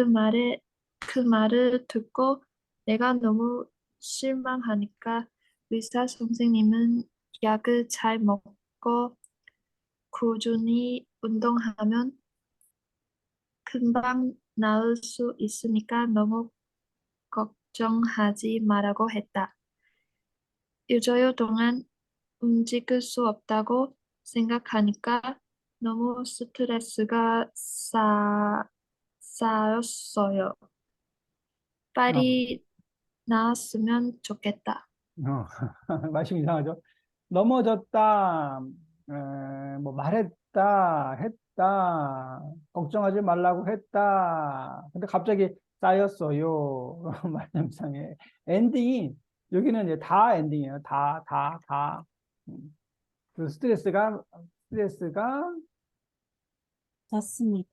말을 듣고 내가 너무 실망하니까 의사 선생님은 약을 잘 먹고 꾸준히 운동하면 금방 나을 수 있으니까 너무 걱정하지 말라고 했다. 일주일 동안 움직일 수 없다고 생각하니까 너무 스트레스가 쌓였어요. 어, 빨리 나았으면 좋겠다. 어, 말씀 이상하죠? 넘어졌다, 뭐 말했다, 했다, 걱정하지 말라고 했다. 근데 갑자기 쌓였어요. 말씀 이상해. 엔딩이, 여기는 이제 다 엔딩이에요. 다. 음. 그 스트레스가, 잤습니다.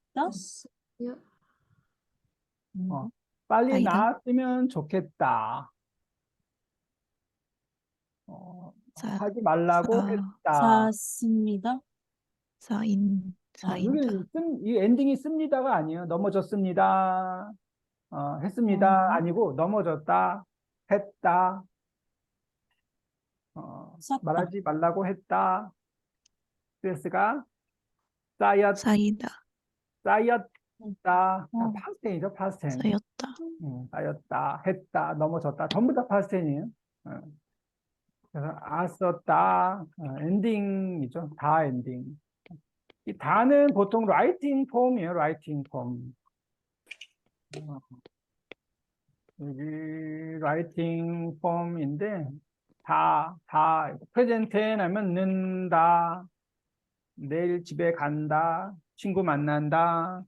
어, 빨리 쌓이다. 나았으면 좋겠다. 어, 쌓, 하지 말라고 쌓, 했다. 잤습니다. 쌓인다. 이 엔딩이 씁니다가 아니에요. 넘어졌습니다. 했습니다. 어, 아니고, 넘어졌다. 했다. 쌌다. 말하지 말라고 했다. 스트레스가 쌓였, 쌓이다. 쌓였다. 어, 파스텐이죠, 파스텐. 쌓였다. 쌓였다. 했다. 넘어졌다. 전부 다 파스텐이에요. 그래서 썼다. 엔딩이죠. 다 엔딩. 이 다는 보통 라이팅 폼이에요. 라이팅 폼. 여기 라이팅 폼인데 다 프레젠트 하면 는다. 내일 집에 간다. 친구 만난다.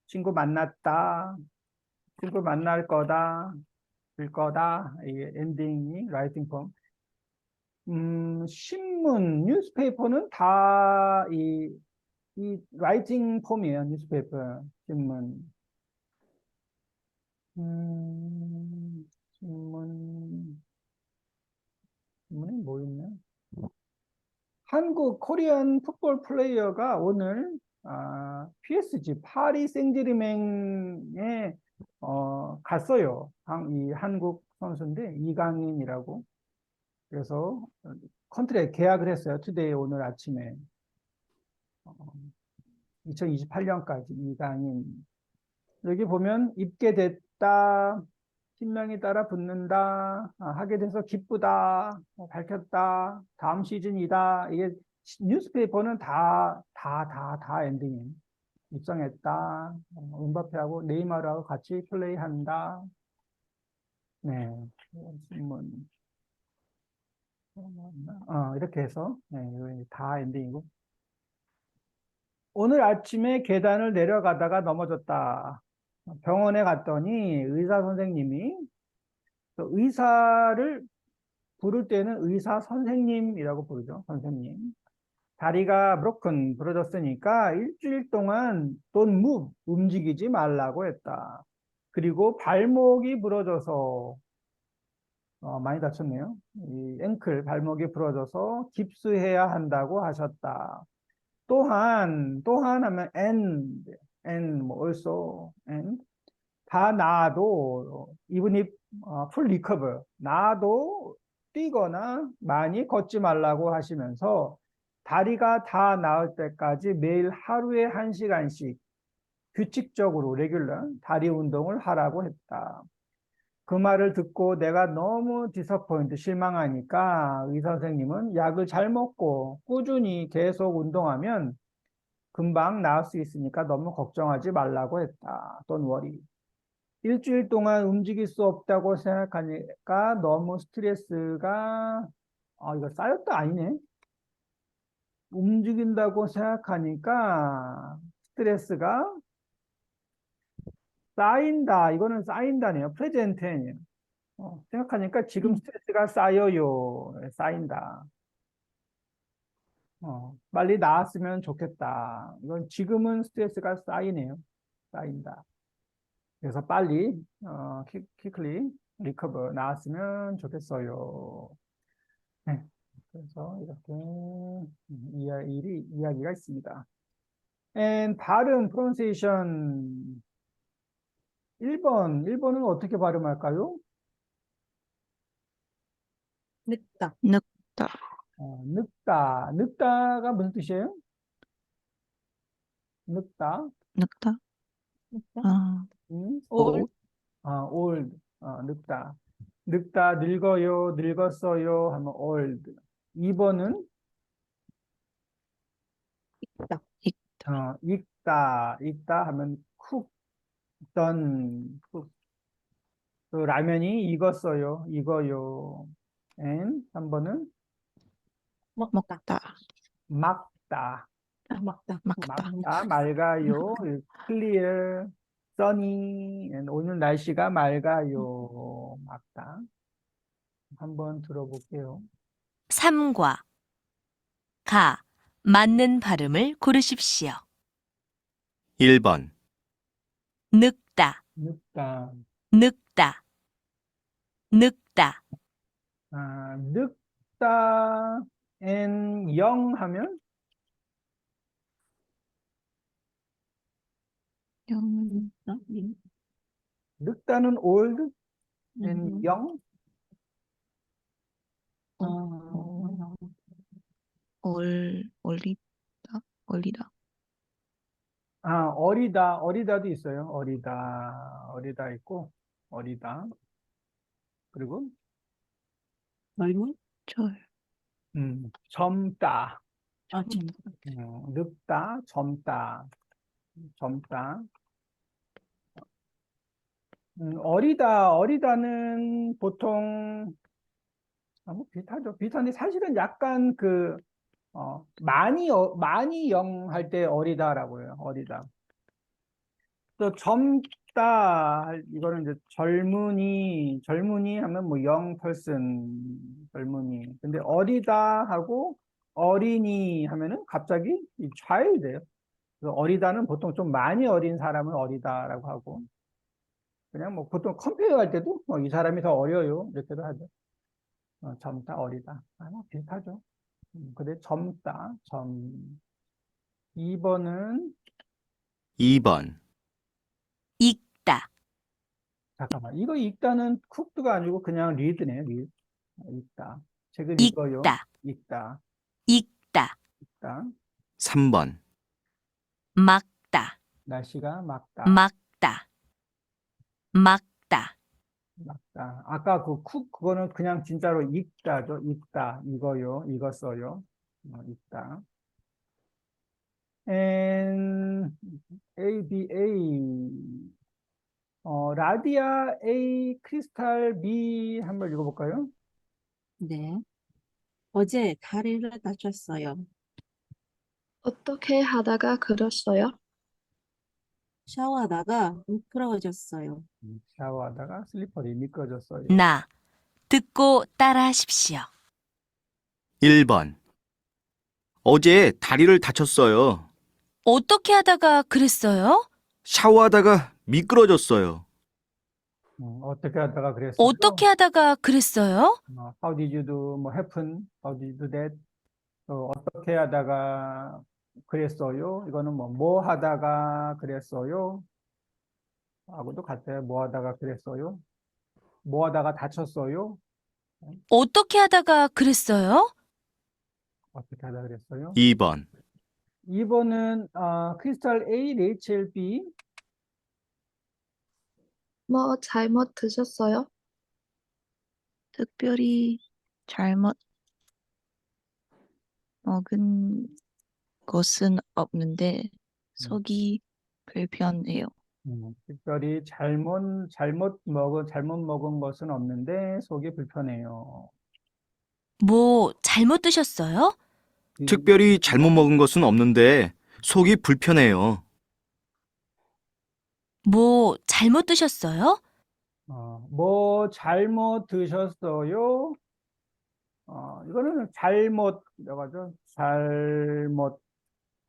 친구 만났다. 친구 만날 거다. 될 거다. 이게 엔딩이 라이팅 폼. 신문, 뉴스페이퍼는 다 이 라이팅 폼이에요. 뉴스페이퍼, 신문. 신문, 신문에 뭐 있나? 한국 코리안 풋볼 플레이어가 오늘 PSG 파리 생제르맹에 갔어요. 이 한국 선수인데 이강인이라고. 그래서 컨트랙 계약을 했어요. 투데이 오늘 아침에 2028년까지 이강인. 여기 보면 입게 됐다. 신명이 따라 붙는다. 하게 돼서 기쁘다. 밝혔다. 다음 시즌이다. 이게 뉴스페이퍼는 다 엔딩이에요. 입성했다. 음바페하고 네이마르하고 같이 플레이한다. 네. 신문. 이렇게 해서 네, 다 엔딩이고. 오늘 아침에 계단을 내려가다가 넘어졌다. 병원에 갔더니 의사 선생님이 의사를 부를 때는 의사 선생님이라고 부르죠. 선생님. 다리가 부러졌으니까 일주일 동안 don't move, 움직이지 말라고 했다. 그리고 발목이 부러져서 많이 다쳤네요. 이 앵클, 발목이 부러져서 깁스해야 한다고 하셨다. 또한 하면 and 뭐 also and 다 나아도 even if full recover 나아도 뛰거나 많이 걷지 말라고 하시면서 다리가 다 나을 때까지 매일 하루에 1시간씩 규칙적으로 레귤러 다리 운동을 하라고 했다. 그 말을 듣고 내가 너무 디서포인트 실망하니까 의사 선생님은 약을 잘 먹고 꾸준히 계속 운동하면 금방 나을 수 있으니까 너무 걱정하지 말라고 했다. Don't worry. 일주일 동안 움직일 수 없다고 생각하니까 너무 스트레스가 이거 쌓였다 아니네. 움직인다고 생각하니까 스트레스가 쌓인다. 이거는 쌓인다네요. 프레젠트 텐이에요. 생각하니까 지금 스트레스가 쌓여요. 쌓인다. 빨리 나았으면 좋겠다. 이건 지금은 스트레스가 쌓이네요. 쌓인다. 그래서 빨리 quickly recover 나았으면 좋겠어요. 네. 그래서 이렇게 이야기가 있습니다. And 발음 pronunciation 1번은 어떻게 발음할까요? 늑다. 늑다. 늑다가 무슨 뜻이에요? 늑다. 늑다. 아, old. old. 늑다. 늙다, 늙어요, 늙었어요 하면 old. 2번은 익다. 익다 하면 cook, done, cook. 또 라면이 익었어요, 익어요. and 3번은 먹다. 막다, 막다. 막다, 맑아요, clear, sunny, and 오늘 날씨가 맑아요, 막다. 한번 들어볼게요. 3과 가 맞는 발음을 고르십시오. 1번, 늑다, 늙다, 늑다, 늑다, 늙다, and young 하면 영, 늙다는 old and young. 올리다. 어리다도 있어요. 어리다 있고, 어리다. 그리고 젊은? 젊다, 아, 좀, 늙다, 젊다, 젊다. 어리다, 어리다는 보통 뭐 비슷하죠. 비슷한데 사실은 약간 많이 영 할 때 어리다라고 해요. 어리다. 또 젊다, 이거는 이제 젊은이 하면 뭐 young person, 젊은이. 근데 어리다 하고 어린이 하면은 갑자기 이 child예요. 그래서 어리다는 보통 좀 많이 어린 사람을 어리다라고 하고, 그냥 뭐 보통 컴페어 할 때도 뭐 이 사람이 더 어려요. 이렇게도 하죠. 젊다, 어리다. 뭐 비슷하죠. 근데 젊다, 2번은, 2번, 읽다, 잠깐만. 이거 읽다는 쿡드가 아니고 그냥 리드네요, 리드. 읽다. 책을 읽어요. 읽다, 읽다. 읽다, 읽다. 3번, 막다, 날씨가 맑다. 막다, 막다, 맑다. 아까 그거는 그냥 진짜로 읽다죠. 읽다. 읽어요. 읽었어요. 읽다. And ABA. 라디아 A, 크리스탈 B 한번 읽어볼까요? 네. 어제 다리를 다쳤어요. 어떻게 하다가 그랬어요? 샤워하다가 미끄러졌어요. 샤워하다가 슬리퍼리 미끄러졌어요. 나, 듣고 따라하십시오. 1번. 어제 다리를 다쳤어요. 어떻게 하다가 그랬어요? 샤워하다가 미끄러졌어요. 어떻게 하다가 그랬어요? 어떻게 하다가 그랬어요? How did you do? 뭐 happen? How did you do that? 어떻게 하다가 그랬어요? 이거는 뭐 하다가 그랬어요? 하고도 같아요. 뭐 하다가 그랬어요? 뭐 하다가 다쳤어요? 어떻게 하다가 그랬어요? 어떻게 하다가 그랬어요? 2번, 2번은 크리스탈 A, 레이첼 B. 뭐 잘못 드셨어요? 특별히 잘못 먹은 것은 없는데 속이 불편해요. 특별히 잘못 먹은 것은 없는데 속이 불편해요. 뭐 잘못 드셨어요? 특별히 잘못 먹은 것은 없는데 속이 불편해요. 뭐 잘못 드셨어요? 뭐 잘못 드셨어요? 이거는 잘못이라고 하죠.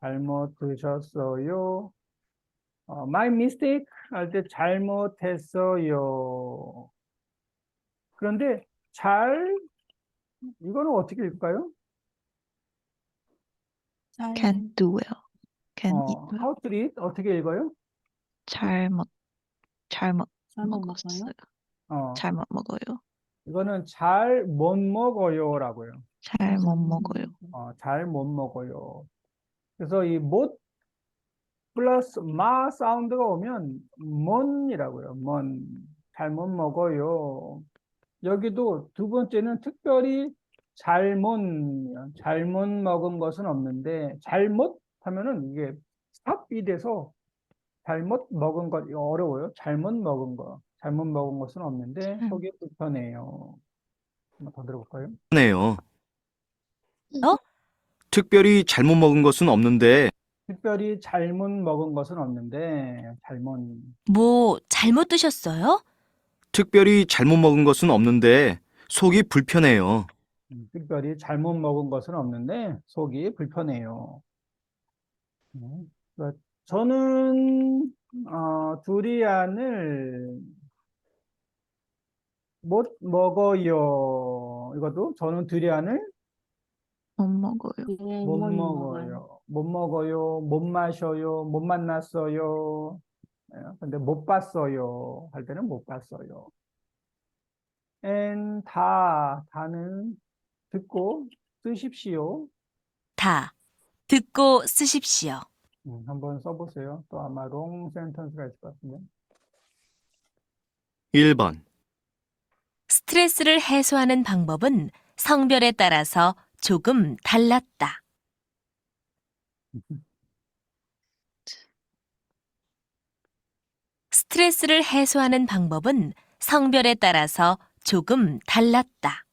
잘못 드셨어요? My mistake 할 때 잘못했어요. 그런데 이거는 어떻게 읽을까요? Can't do well. Can't eat well. How to read 어떻게 읽어요? 잘못 잘못 먹었어요. 어, 잘못 먹어요. 이거는 잘 못 먹어요라고요. 잘 못 먹어요. 잘 못 먹어요. 그래서 이 못 플러스 마 사운드가 오면 뭔이라고요. 뭔. 잘 못 먹어요. 여기도 두 번째는 특별히 잘못 먹은 것은 없는데 잘못 하면은 이게 삽이 돼서 잘못 먹은 것 이거 어려워요. 잘못 먹은 것은 없는데 속이 불편해요. 한번 더 들어볼까요? 네요. 어? 특별히 잘못 먹은 것은 없는데 특별히 잘못 먹은 것은 없는데 뭐 잘못 드셨어요? 특별히 잘못 먹은 것은 없는데 속이 불편해요. 특별히 잘못 먹은 것은 없는데 속이 불편해요. 그러니까 저는 두리안을 못 먹어요. 이것도 저는 두리안을 못 먹어요. 네, 못 못 먹어요. 못 먹어요. 못 마셔요. 못 만났어요. 근데 못 봤어요. 할 때는 못 봤어요. 다는 듣고 쓰십시오. 다, 듣고 쓰십시오. 한번 써보세요. 또 아마 롱 센텐스가 있을 것 같은데. 1번, 스트레스를 해소하는 방법은 성별에 따라서 조금 달랐다. 스트레스를 해소하는 방법은 성별에 따라서 조금 달랐다.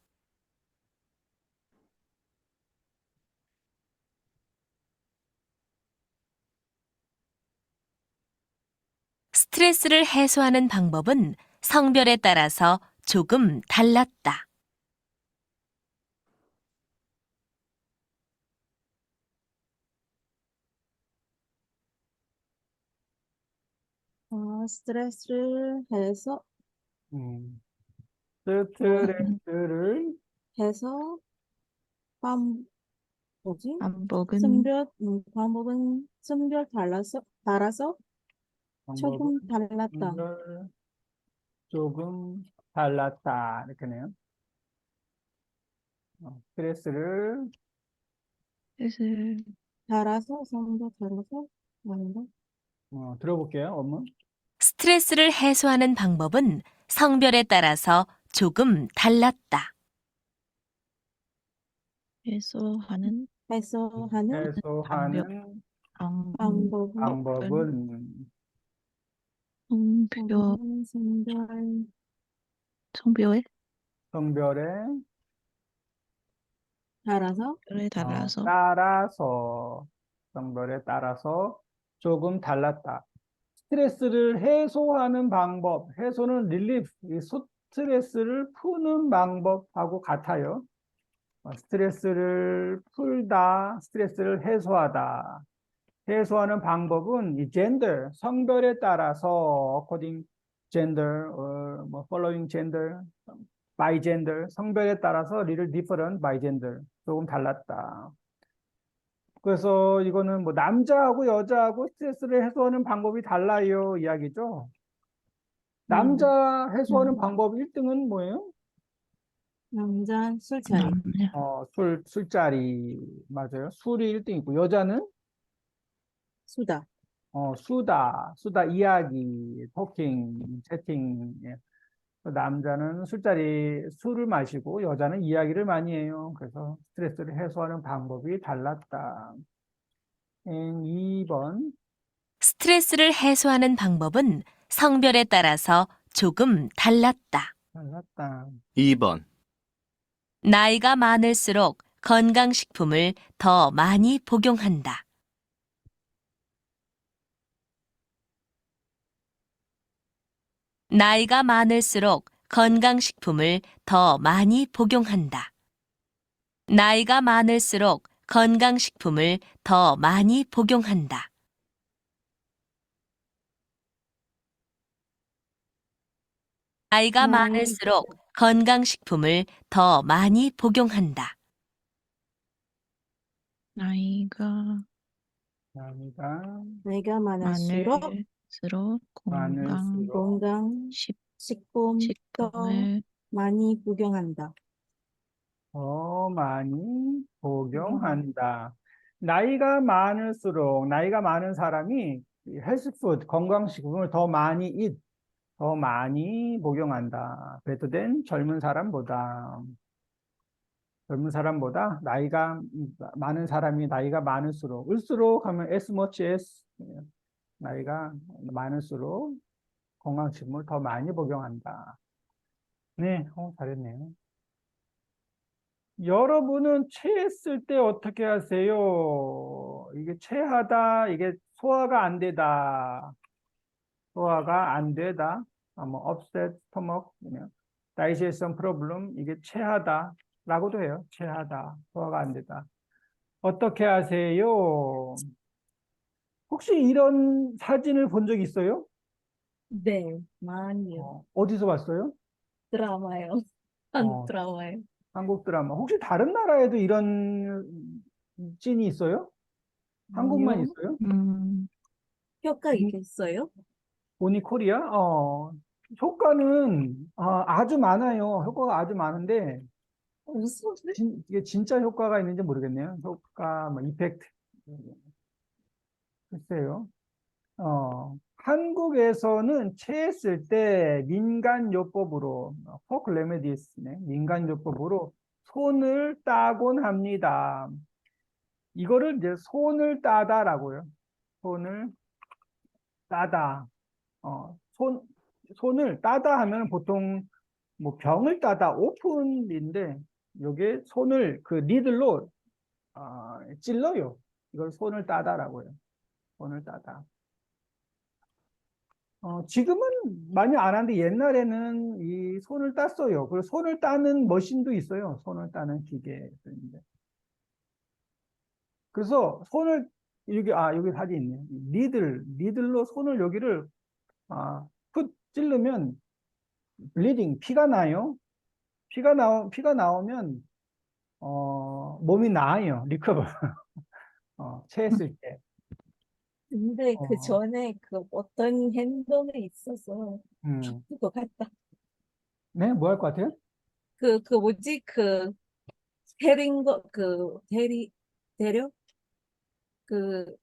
스트레스를 해소하는 방법은 성별에 따라서 조금 달랐다. 스트레스를 음. 스트레스를 해서 뭐지? 반복은 방법은 성별 따라서 조금 달랐다. 방법을 조금 달랐다. 이렇게네요. 스트레스를 뜻을 성별 따라서 아닌가? 들어볼게요. 원문. 스트레스를 해소하는 방법은 성별에 따라서 조금 달랐다. 해소하는 해소하는 방법은 방법은 성별 성별 성별에 성별에 따라서 따라서 성별에 따라서 조금 달랐다. 스트레스를 해소하는 방법, 해소는 릴리프, 이 스트레스를 푸는 방법하고 같아요. 스트레스를 풀다, 스트레스를 해소하다. 해소하는 방법은 이 gender, 성별에 따라서 according gender, 뭐 following gender, by gender, 성별에 따라서 little different by gender, 조금 달랐다. 그래서 이거는 뭐 남자하고 여자하고 스트레스를 해소하는 방법이 달라요 이야기죠. 남자 해소하는 방법 1등은 뭐예요? 남자 술자리 남녀 술자리 맞아요. 술이 1등이고 여자는 수다 수다 이야기, 토킹, 채팅. 예. 남자는 술을 마시고 여자는 이야기를 많이 해요. 그래서 스트레스를 해소하는 방법이 달랐다. 2번. 스트레스를 해소하는 방법은 성별에 따라서 조금 달랐다. 달랐다. 2번, 나이가 많을수록 건강식품을 더 많이 복용한다. 나이가 많을수록 건강식품을 더 많이 복용한다. 나이가 많을수록 건강식품을 더 많이 복용한다. 나이가 많을수록 건강식품을 더 많이 복용한다. 나이가 나이가 많을수록 많을수록 건강 식품 더 식품을 많이 복용한다. 더 많이 복용한다. 나이가 많을수록, 나이가 많은 사람이 헬스푸드, 건강식품을 더 많이 복용한다. better than 젊은 사람보다 나이가 많은 사람이 나이가 많을수록, 을수록 하면 as much as, 나이가 많을수록 건강식품을 더 많이 복용한다. 네, 잘했네요. 여러분은 체했을 때 어떻게 하세요? 이게 체하다, 이게 소화가 안 되다. 뭐 upset stomach, digestion problem, 이게 체하다라고도 해요. 체하다, 소화가 안 되다. 어떻게 하세요? 혹시 이런 사진을 본 적 있어요? 네, 많이요. 어디서 봤어요? 드라마요. 어. 드라마요. 한국 드라마. 혹시 다른 나라에도 이런 씬이 있어요? 한국만 아니요. 있어요? 효과 있겠어요? 보니 코리아? 효과는 아주 많아요. 효과가 아주 많은데 무슨 이게 진짜 효과가 있는지 모르겠네요. 효과, 뭐 이펙트. 글쎄요. 한국에서는 체했을 때 민간요법으로 포크 레메디스네. 민간요법으로 손을 따곤 합니다. 이거를 이제 손을 따다라고요. 손을 따다. 손을 따다 하면 보통 뭐 병을 따다 오픈인데 요게 손을 그 니들로 찔러요. 이걸 손을 따다라고요. 손을 따다. 지금은 많이 안 하는데 옛날에는 이 손을 땄어요. 그리고 손을 따는 머신도 있어요. 손을 따는 기계도 있는데. 그래서 손을 여기 사진 있네요. 니들로 손을 여기를 푹 찌르면 블리딩 피가 나요. 피가 나오면 몸이 나아요. 리커버. 체했을 때. 근데 그 어, 전에 그 어떤 행동이 있어서 음. 그거 같다. 네, 뭐 할 것 같아요? 그 뭐지? 그 때린 거, 때려? 그,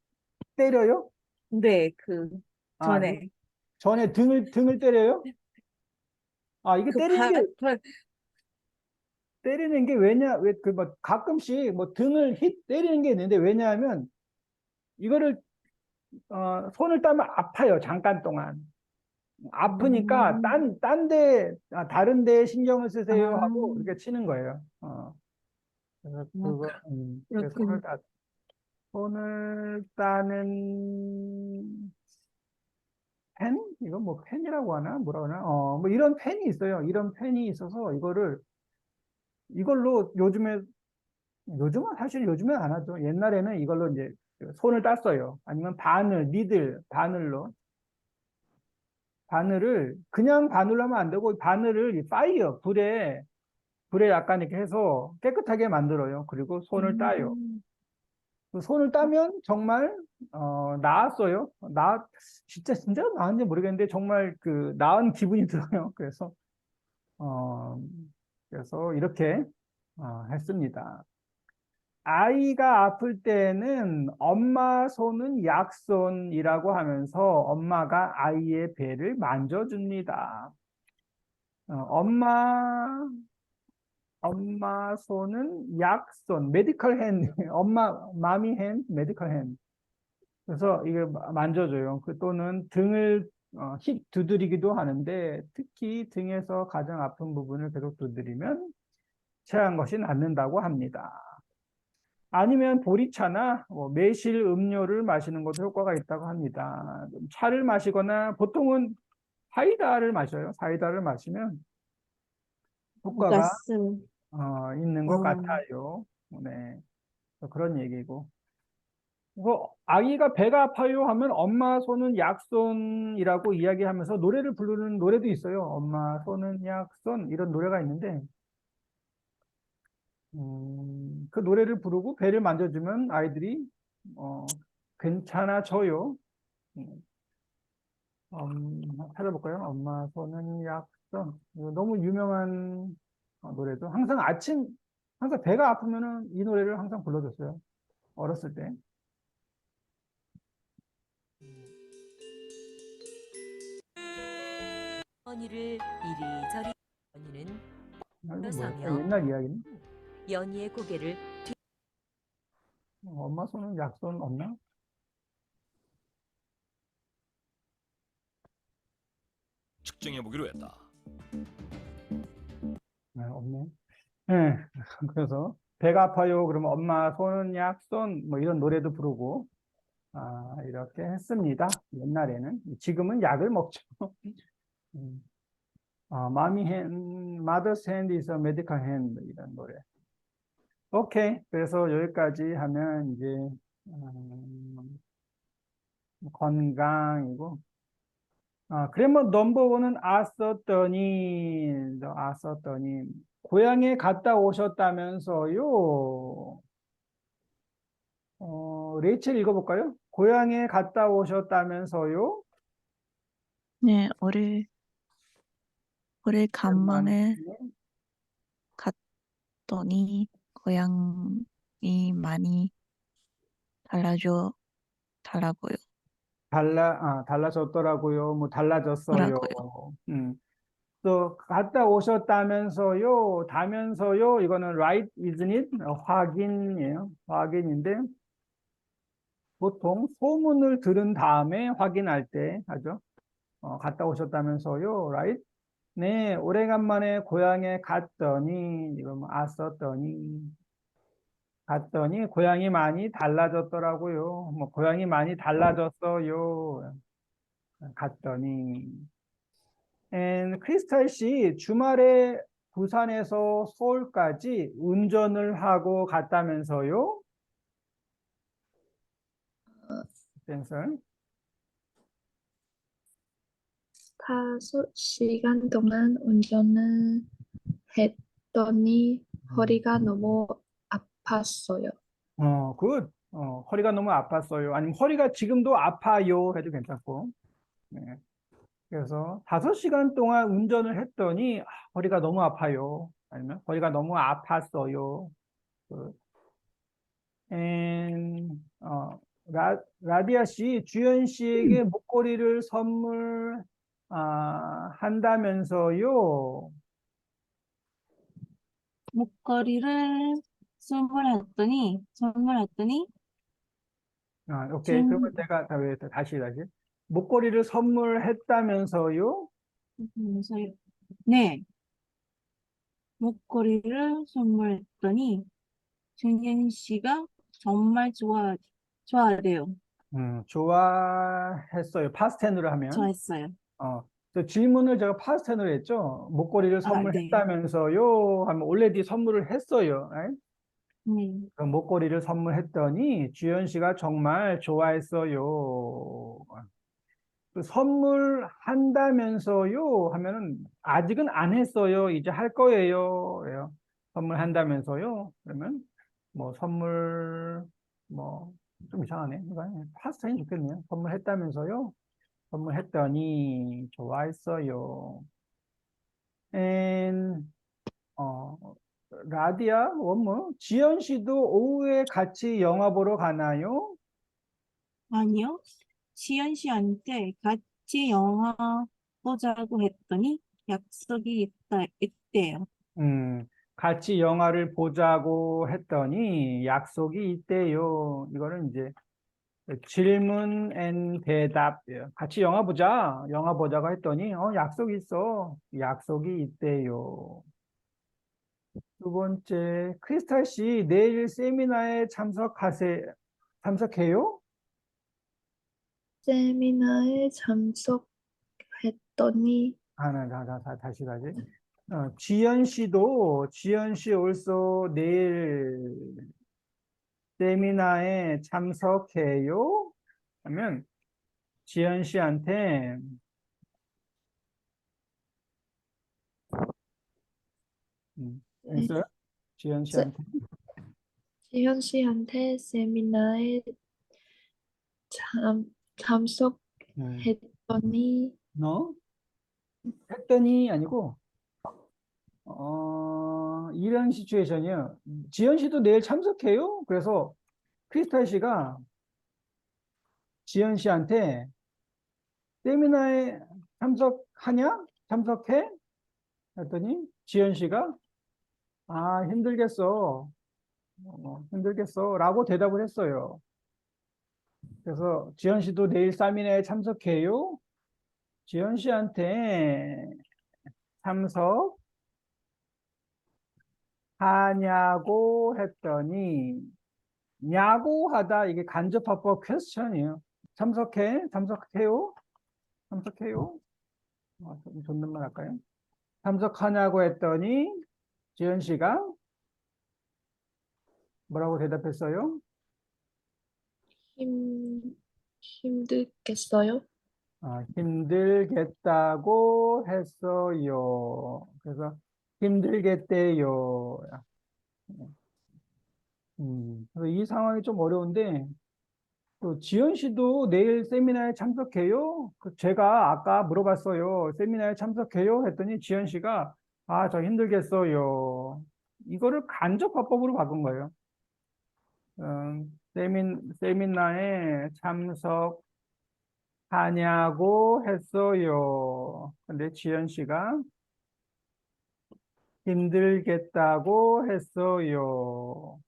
때려요? 네, 그 아, 전에. 전에 등을 때려요? 이게 그 때리는 게 뭐 가끔씩 뭐 등을 때리는 게 있는데 왜냐하면 이거를 손을 따면 아파요. 잠깐 동안. 아프니까 다른 데 신경을 쓰세요 하고 이렇게 치는 거예요. 그래서 그래서 그렇군. 손을 따는 펜? 이거 뭐 펜이라고 하나? 뭐라고 하나? 뭐 이런 펜이 있어요. 이런 펜이 있어서 이걸로 요즘은 사실 요즘엔 안 하죠. 옛날에는 이걸로 이제 손을 땄어요. 아니면 바늘을 그냥 바늘로 하면 안 되고 바늘을 이 파이어 불에 약간 이렇게 해서 깨끗하게 만들어요. 그리고 손을 따요. 그 손을 따면 정말 나았어요. 진짜 나았는지 모르겠는데 정말 그 나은 기분이 들어요. 어, 그래서 이렇게 했습니다. 아이가 아플 때는 엄마 손은 약손이라고 하면서 엄마가 아이의 배를 만져줍니다. 엄마 손은 약손, 메디컬 핸, 마미 핸, 메디컬 핸. 그래서 이게 만져줘요. 또는 등을 휙 두드리기도 하는데 특히 등에서 가장 아픈 부분을 계속 두드리면 체한 것이 낫는다고 합니다. 아니면 보리차나 매실 음료를 마시는 것도 효과가 있다고 합니다. 차를 마시거나 보통은 사이다를 마셔요. 사이다를 마시면 효과가 가스. 있는 것 같아요. 네, 그런 얘기고. 아기가 배가 아파요 하면 엄마 손은 약손이라고 이야기하면서 노래를 부르는 노래도 있어요. 엄마 손은 약손 이런 노래가 있는데 그 노래를 부르고 배를 만져주면 아이들이 괜찮아져요. 음, 찾아볼까요? 엄마 손은 약손. 이거 너무 유명한 노래도 항상 배가 아프면은 이 노래를 항상 불러줬어요. 어렸을 때. 연희를 이리저리 연희는 이거 뭐야? 서며 옛날 이야기네. 연희의 고개를 엄마 손은 약손 없나? 측정해 보기로 했다. 네, 없네. 네, 그래서 배가 아파요. 그러면 엄마 손은 약손 뭐 이런 노래도 부르고 이렇게 했습니다. 옛날에는. 지금은 약을 먹죠. 음, mother's hand is a medical hand 이런 노래. 오케이. 그래서 여기까지 하면 이제 건강이고. 그러면 넘버원은 아썼더니 고향에 갔다 오셨다면서요. 레이첼 읽어볼까요? 고향에 갔다 오셨다면서요. 네, 오래간만에 네. 갔더니 고향이 많이 달라져더라고요. 달라졌더라고요. 뭐 달라졌어요. 뭐라고요? 음. 또 갔다 오셨다면서요, 다면서요. 이거는 right, isn't it? 확인이에요. 확인인데 보통 소문을 들은 다음에 확인할 때 하죠. 갔다 오셨다면서요, right? 네, 오래간만에 고향에 갔더니 이거 뭐 갔더니 고향이 많이 달라졌더라고요. 뭐 고향이 많이 달라졌어요. 갔더니. 크리스탈 씨, 주말에 부산에서 서울까지 운전을 하고 갔다면서요? 댄서. 5시간 동안 운전을 했더니 허리가 너무 아팠어요. 굿. 허리가 너무 아팠어요. 아니면 허리가 지금도 아파요 해도 괜찮고. 네. 그래서 5시간 동안 운전을 했더니 허리가 너무 아파요. 아니면 허리가 너무 아팠어요. 그, 라디아 씨, 주연 씨에게 목걸이를 한다면서요. 목걸이를 선물했더니, 오케이. 그러면 준, 내가 다시. 목걸이를 선물했다면서요. 네, 목걸이를 선물했더니, 준현 씨가 정말 좋아하대요. 좋아했어요. 파스텐으로 하면. 좋아했어요. 저 질문을 제가 파스텐으로 했죠. 목걸이를 네. 선물했다면서요. 하면 already 선물을 했어요. right? 네. 그 목걸이를 선물했더니 주현 씨가 정말 좋아했어요. 그 선물한다면서요 하면은 아직은 안 했어요. 이제 할 거예요. 예요. 선물한다면서요. 그러면 뭐 선물 뭐 좀 이상하네. 이거 파스타인 좋겠네요. 선물했다면서요. 선물했더니 좋아했어요. And 어 라디아 원무 지연 씨도 오후에 같이 영화 보러 가나요? 아니요. 지현 씨한테 같이 영화 보자고 했더니 있대요. 같이 영화를 보자고 했더니 약속이 있대요. 이거는 이제 질문 앤 대답이에요. 같이 영화 보자. 영화 보자고 했더니 약속이 있어. 약속이 있대요. 두 번째, 크리스탈 씨 내일 세미나에 참석해요? 세미나에 참석했더니 다시. 지연 씨 also 내일 세미나에 참석해요? 하면 지연 씨한테 answer 지연 씨한테 지현 씨한테 세미나에 참석했더니 너 했더니 아니고 이런 시츄에이션이요. 지연 씨도 내일 참석해요? 그래서 크리스탈 씨가 지연 씨한테 세미나에 참석해? 했더니 지연 씨가 힘들겠어. 힘들겠어. 라고 대답을 했어요. 그래서 지연 씨도 내일 세미나에 참석해요? 지연 씨한테 참석하냐고 했더니 냐고 하다 이게 간접합법 퀘스천이에요. 참석해요? 참석해요? 좀 존댓말 할까요? 참석하냐고 했더니 지연 씨가 뭐라고 대답했어요? 힘들겠어요? 힘들겠다고 했어요. 그래서 힘들겠대요. 그래서 이 상황이 좀 어려운데 또 지연 씨도 내일 세미나에 참석해요? 제가 아까 물어봤어요. 세미나에 참석해요? 했더니 지연 씨가 저 힘들겠어요. 이거를 간접화법으로 바꾼 거예요. 세미나에 참석하냐고 했어요. 근데 지연 씨가 힘들겠다고 했어요.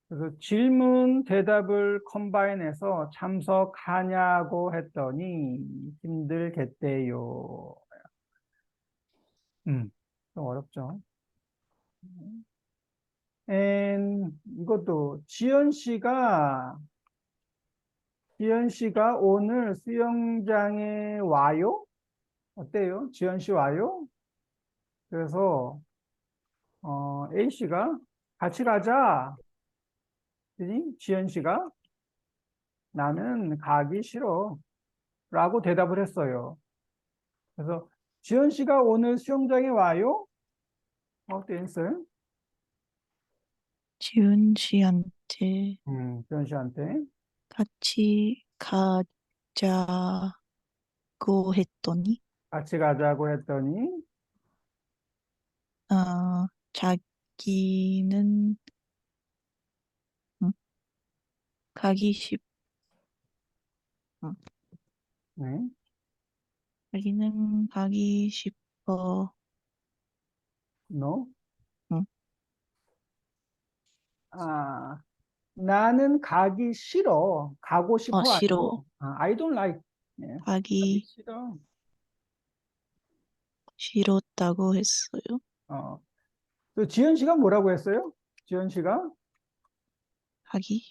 그래서 질문, 대답을 컴바인해서 참석하냐고 했더니 힘들겠대요. 좀 어렵죠. 이것도 지연 씨가 오늘 수영장에 와요? 어때요? 지연 씨 와요? 그래서 A 씨가 같이 가자. 그랬더니 지연 씨가 나는 가기 싫어. 라고 대답을 했어요. 그래서 지연 씨가 오늘 수영장에 와요? 어때, answer? 지훈 씨한테 지연 씨한테 같이 가자고 했더니, 같이 가자고 했더니 자기는 응? 가기 싶, 응. 네. 자기는 가기 싶어. No? 응? 나는 가기 싫어. 가고 싶어 싫어. 아니고 I don't like. 예, 가기 가기 싫어. 싫었다고 했어요. 또 지연 씨가 뭐라고 했어요? 지연 씨가 가기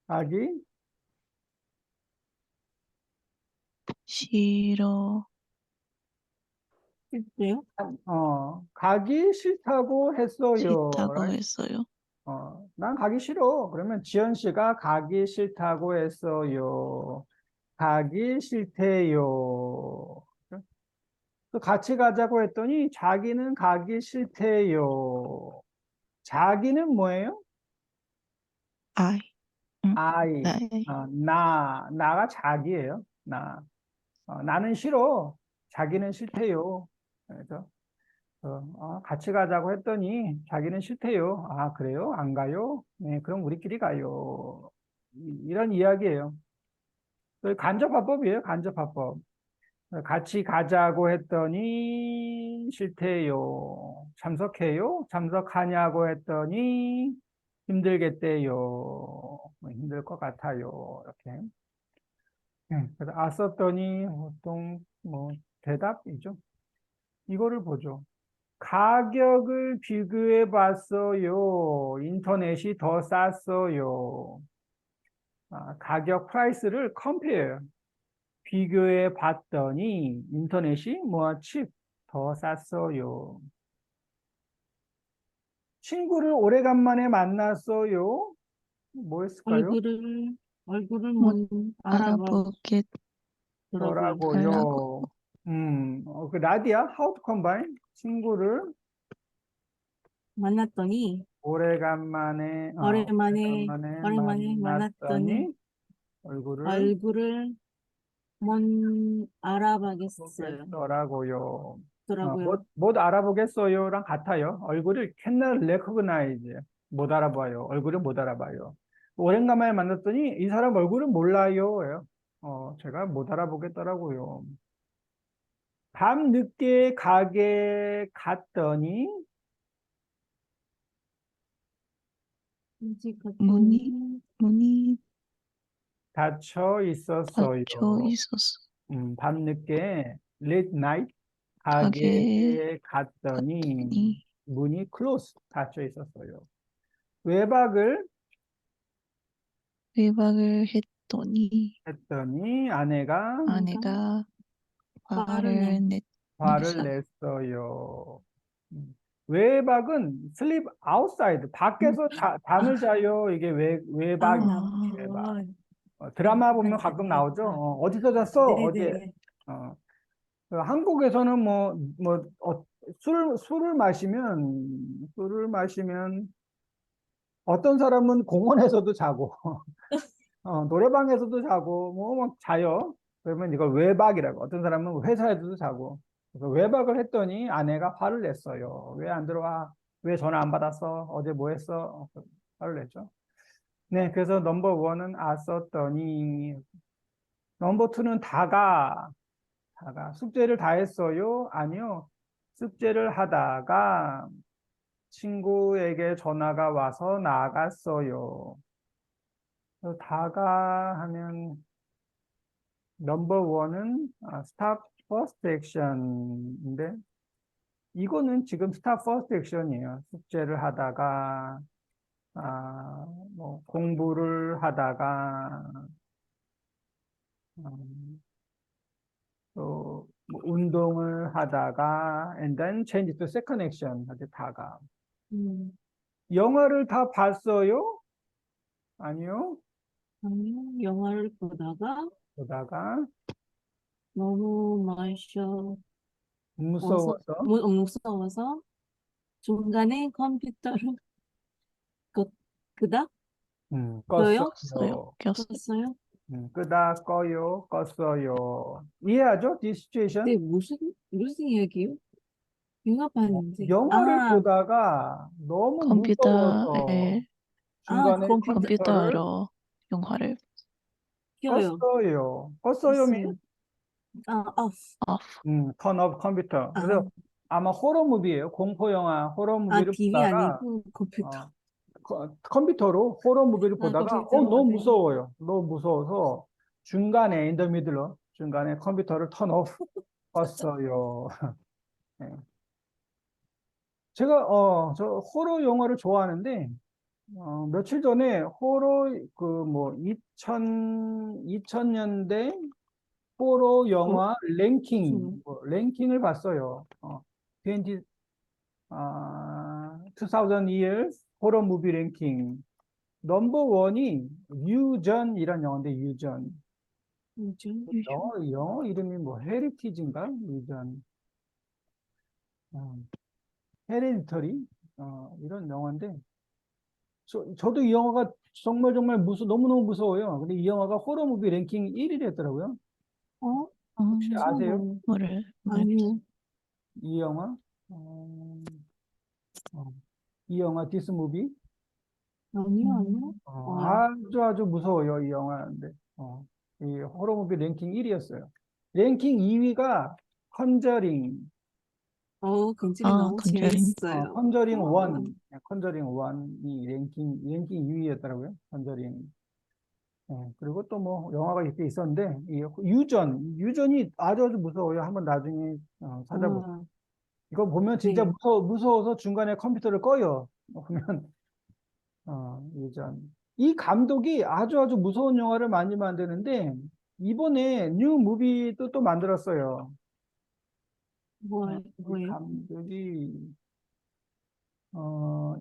가기 싫어. 실제요? 가기 싫다고 했어요. 싫다고 right? 했어요. 난 가기 싫어. 그러면 지연 씨가 가기 싫다고 했어요. 가기 싫대요. 또 같이 가자고 했더니 자기는 가기 싫대요. 자기는 뭐예요? I, 응? I. 나의 나가 자기예요. 나는 싫어. 자기는 싫대요. 그래서 같이 가자고 했더니 자기는 싫대요. 아, 그래요? 안 가요? 네, 그럼 우리끼리 가요. 이런 이야기예요. 간접화법이에요, 간접화법. 같이 가자고 했더니 싫대요. 참석해요? 참석하냐고 했더니 힘들겠대요. 힘들 것 같아요. 이렇게. 그래서 썼더니 보통 대답이죠. 이거를 보죠. 가격을 비교해 봤어요. 인터넷이 더 쌌어요. 가격 프라이스를 compare 비교해 봤더니 인터넷이 cheap 더 쌌어요. 친구를 오래간만에 만났어요. 뭐 했을까요? 얼굴을 못 못 알아보더라고요. 더라고요. 그 라디아 how to combine 친구를 만났더니, 오래간만에 오랜만에 만났더니, 만났더니 얼굴을 얼굴을 못 알아보겠어요. 보겠더라고요. 더라고요. 못 알아보겠어요랑 같아요. 얼굴을 cannot recognize 못 알아봐요. 얼굴을 못 알아봐요. 오랜만에 만났더니 이 사람 얼굴을 몰라요. 제가 못 알아보겠더라고요. 밤 늦게 가게 갔더니 일찍 문이 갔더니, 문이 닫혀 있었어요. 닫혀 있었어. 밤 늦게 late night 가게 가게에 갔더니 갔더니 문이 close 닫혀 있었어요. 외박을 외박을 했더니 아내가 아내가 화를 화를 냈어요. 냈어요. 외박은 sleep outside 밖에서 잠을 자요. 이게 외박이에요. 외박. 드라마 보면 가끔 나오죠. 어디서 잤어? 어디에? 네네. 한국에서는 술을 마시면 어떤 사람은 공원에서도 자고, 노래방에서도 자고, 막 자요. 그러면 이걸 외박이라고. 어떤 사람은 회사에서도 자고. 그래서 외박을 했더니 아내가 화를 냈어요. 왜 안 들어와? 왜 전화 안 받았어? 어제 뭐 했어? 화를 냈죠. 네, 그래서 넘버 원은 썼더니, 넘버 투는 다가. 숙제를 다 했어요? 아니요. 숙제를 하다가 친구에게 전화가 와서 나갔어요. 다가 하면 넘버 원은 stop first action인데 이거는 지금 stop first action이에요. 숙제를 하다가 뭐 공부를 하다가 또뭐 운동을 하다가 and then change to second action 하게 다가 영화를 다 봤어요? 아니요. 아니요, 영화를 보다가 너무 무서워서 무서워서 중간에 컴퓨터를 끄다? 껴요? 껐어요. 꼈어요. 껐어요? 끄다 꺼요 껐어요. 이해하죠? This situation? 근데 무슨 얘기요? 영화 봤는데. 영화를 보다가 너무 무서워서 컴퓨터에 중간에 컴퓨터 컴퓨터를 컴퓨터로 영화를 껴요. 껐어요. 껐어요 mean off. off. turn off 컴퓨터. 그래서 아마 호러 무비예요. 공포 영화, 호러 무비를 TV 보다가 아니고 컴퓨터. 컴퓨터로 호러 무비를 보다가 컴퓨터로 너무 네. 무서워요. 너무 무서워서 중간에 in the middle 중간에 컴퓨터를 turn off 껐어요. 네. 제가 저 호러 영화를 좋아하는데 며칠 전에 호러 그 뭐 2000년대 호러 영화 랭킹을 봤어요. 20 2000 years 호러 무비 랭킹. 넘버 원이 유전이란 영화인데 유전. 요즘 영어 이름이 뭐 헤리티지인가? 유전. 헤리디터리 이런 영화인데 저도 이 영화가 정말 너무너무 무서워요. 근데 이 영화가 호러 무비 랭킹 1위랬더라고요. 혹시 아세요? 뭐를 아니요. 이 영화? 이 영화 디스 무비? 아니요. 아주 무서워요, 이 영화인데. 이 호러 무비 랭킹 1위였어요. 랭킹 2위가 컨저링. 건질이 너무 컨저링. 재밌어요. 컨저링 1. 컨저링 1이 랭킹 2위였더라고요. 컨저링. 그리고 또 뭐 영화가 이렇게 있었는데 이 유전이 아주 무서워요. 한번 나중에 찾아보세요. 이거 보면 진짜 네. 무서워서 중간에 컴퓨터를 꺼요. 보면 유전. 이 감독이 아주 무서운 영화를 많이 만드는데 이번에 뉴 무비도 또 만들었어요. 이 뭐예요? 감독이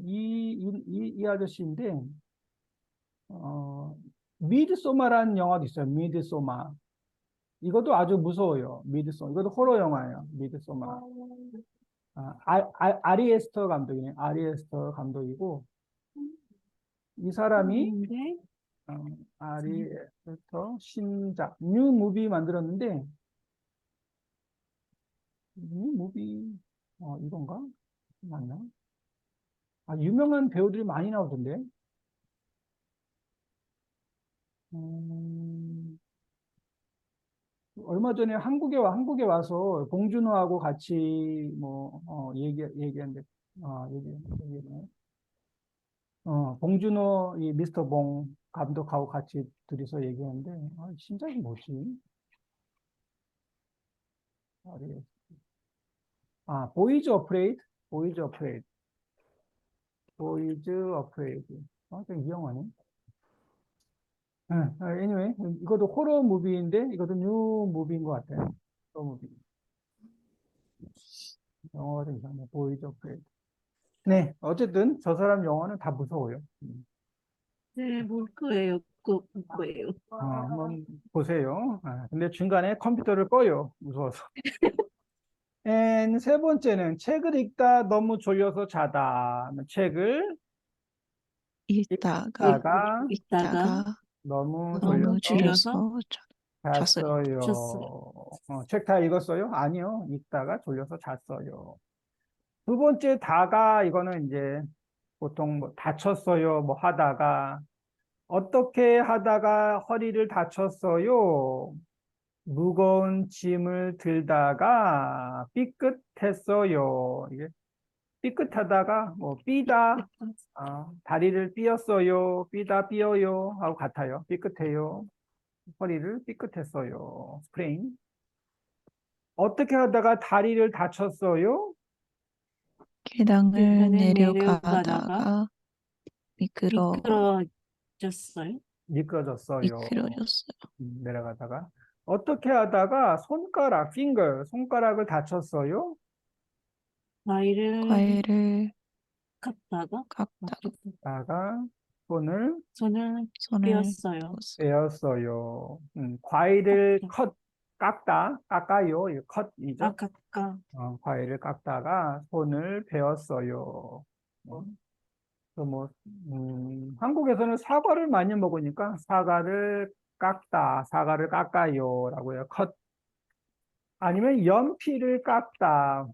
이 아저씨인데 미드소마라는 영화도 있어요. 미드소마. 이것도 아주 무서워요. 미드소마. 이것도 호러 영화예요. 미드소마. 아리에스터 감독이네. 아리에스터 감독이고 이 사람이 근데 아리에스터 신작 뉴 무비 만들었는데 뉴 무비 이건가? 맞나? 유명한 배우들이 많이 나오던데. 얼마 전에 한국에 와서 봉준호하고 같이 뭐 얘기했는데 얘기했네. 봉준호 이 미스터 봉 감독하고 같이 둘이서 얘기했는데 신작이 뭐지? 보이즈 어프레이드? 보이즈 어프레이드. 보이즈 어프레이드. 이 영화네. anyway, 이것도 호러 무비인데 이것도 뉴 무비인 것 같아요. 호러 무비. 영어가 좀 이상해. 보이즈 어프레이드. 네, 어쨌든 저 사람 영화는 다 무서워요. 네, 볼 거예요. 꼭 볼 거예요. 한번 보세요. 근데 중간에 컴퓨터를 꺼요. 무서워서. 세 번째는 책을 읽다 너무 졸려서 자다. 책을 읽다가 읽다가 너무 너무 졸려서 줄여서 잤어요. 잤어요. 책 다 읽었어요? 아니요. 읽다가 졸려서 잤어요. 두 번째 다가 이거는 이제 보통 뭐 다쳤어요. 뭐 하다가 어떻게 하다가 허리를 다쳤어요. 무거운 짐을 들다가 삐끗했어요. 이게 삐끗하다가 뭐 삐다, 다리를 삐었어요. 삐다 삐어요 하고 같아요. 삐끗해요. 허리를 삐끗했어요. sprain. 어떻게 하다가 다리를 다쳤어요? 계단을 계단을 내려가다가 내려가다가 미끄러졌어요. 미끄러졌어요. 미끄러졌어요. 내려가다가. 어떻게 하다가 손가락, 손가락을 다쳤어요? 과일을 깎다가 다가 손을 손을 손을 떼었어요. 떼었어요. 빼었어요. 과일을 깎아요. 이거 컷이죠. 깎아. 과일을 깎다가 손을 베었어요. 한국에서는 사과를 많이 먹으니까 사과를 깎아요라고 해요. 컷. 아니면 연필을 깎다.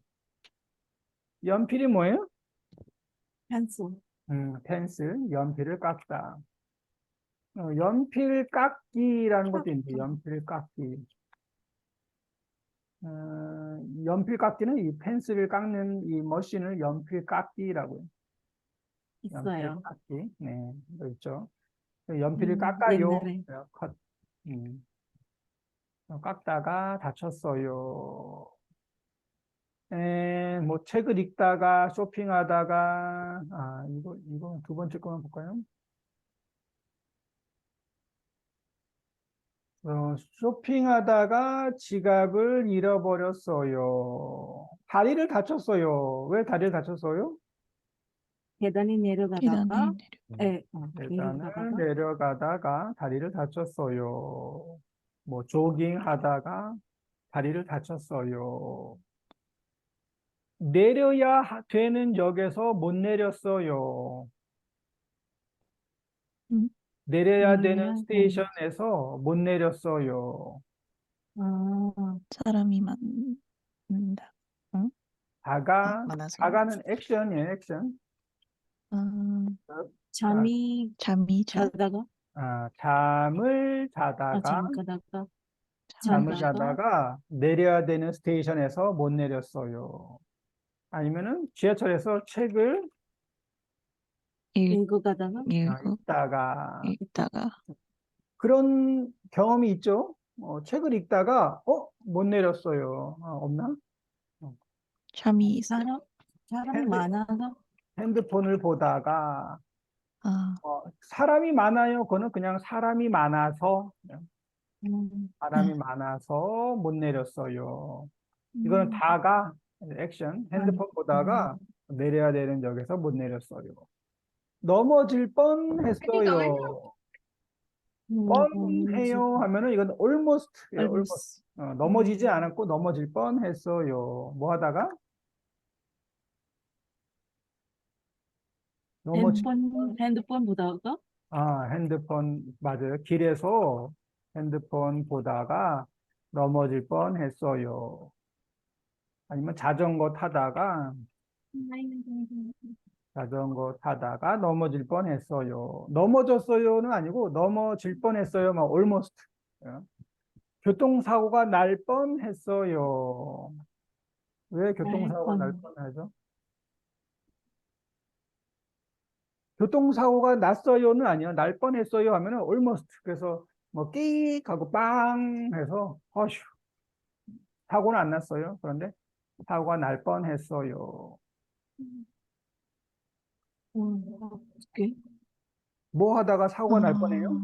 연필이 뭐예요? 펜슬. 펜슬, 연필을 깎다. 연필 깎기라는 것도 있는데, 연필 깎기. 연필 깎기는 이 펜슬을 깎는 이 머신을 연필 깎기라고 해요. 있어요. 연필 깎기. 네, 그렇죠. 연필을 깎아요. 옛날에. 컷. 깎다가 다쳤어요. 뭐 책을 읽다가 쇼핑하다가 이거 두 번째 거만 볼까요? 쇼핑하다가 지갑을 잃어버렸어요. 다리를 다쳤어요. 왜 다리를 다쳤어요? 계단이 내려가다가 계단을 내려가다가 다리를 다쳤어요. 뭐 조깅하다가 다리를 다쳤어요. 내려야 되는 역에서 못 내렸어요. 내려야 되는 스테이션에서 못 내렸어요. 사람이 많다. 많아서 다가는 액션이에요, 액션. 잠이 자다가 잠을 자다가 잠을 자다가 내려야 되는 스테이션에서 못 내렸어요. 아니면은 지하철에서 책을 읽다가 그런 경험이 있죠. 책을 읽다가 못 내렸어요. 없나? 잠이 있어요. 사람이 많아서 핸드폰을 보다가 사람이 많아요. 그거는 그냥 사람이 많아서 못 내렸어요. 이거는 다가 액션, 핸드폰 보다가 내려야 되는 역에서 못 내렸어요. 넘어질 뻔했어요. 뻔해요 하면은 이건 almost예요. almost. 넘어지지 않았고 넘어질 뻔했어요. 뭐 하다가? 핸드폰 보다가 핸드폰 맞아요. 길에서 핸드폰 보다가 넘어질 뻔했어요. 아니면 자전거 타다가 넘어질 뻔했어요. 넘어졌어요는 아니고 넘어질 뻔했어요. 막 almost. 교통사고가 날 뻔했어요. 왜 교통사고가 날 뻔하죠? 교통사고가 났어요는 아니에요. 날 뻔했어요 하면은 almost. 그래서 뭐 끼익 하고 빵 해서 어휴 사고는 안 났어요. 그런데 사고가 날 뻔했어요. 뭐 하다가 사고가 날 뻔해요?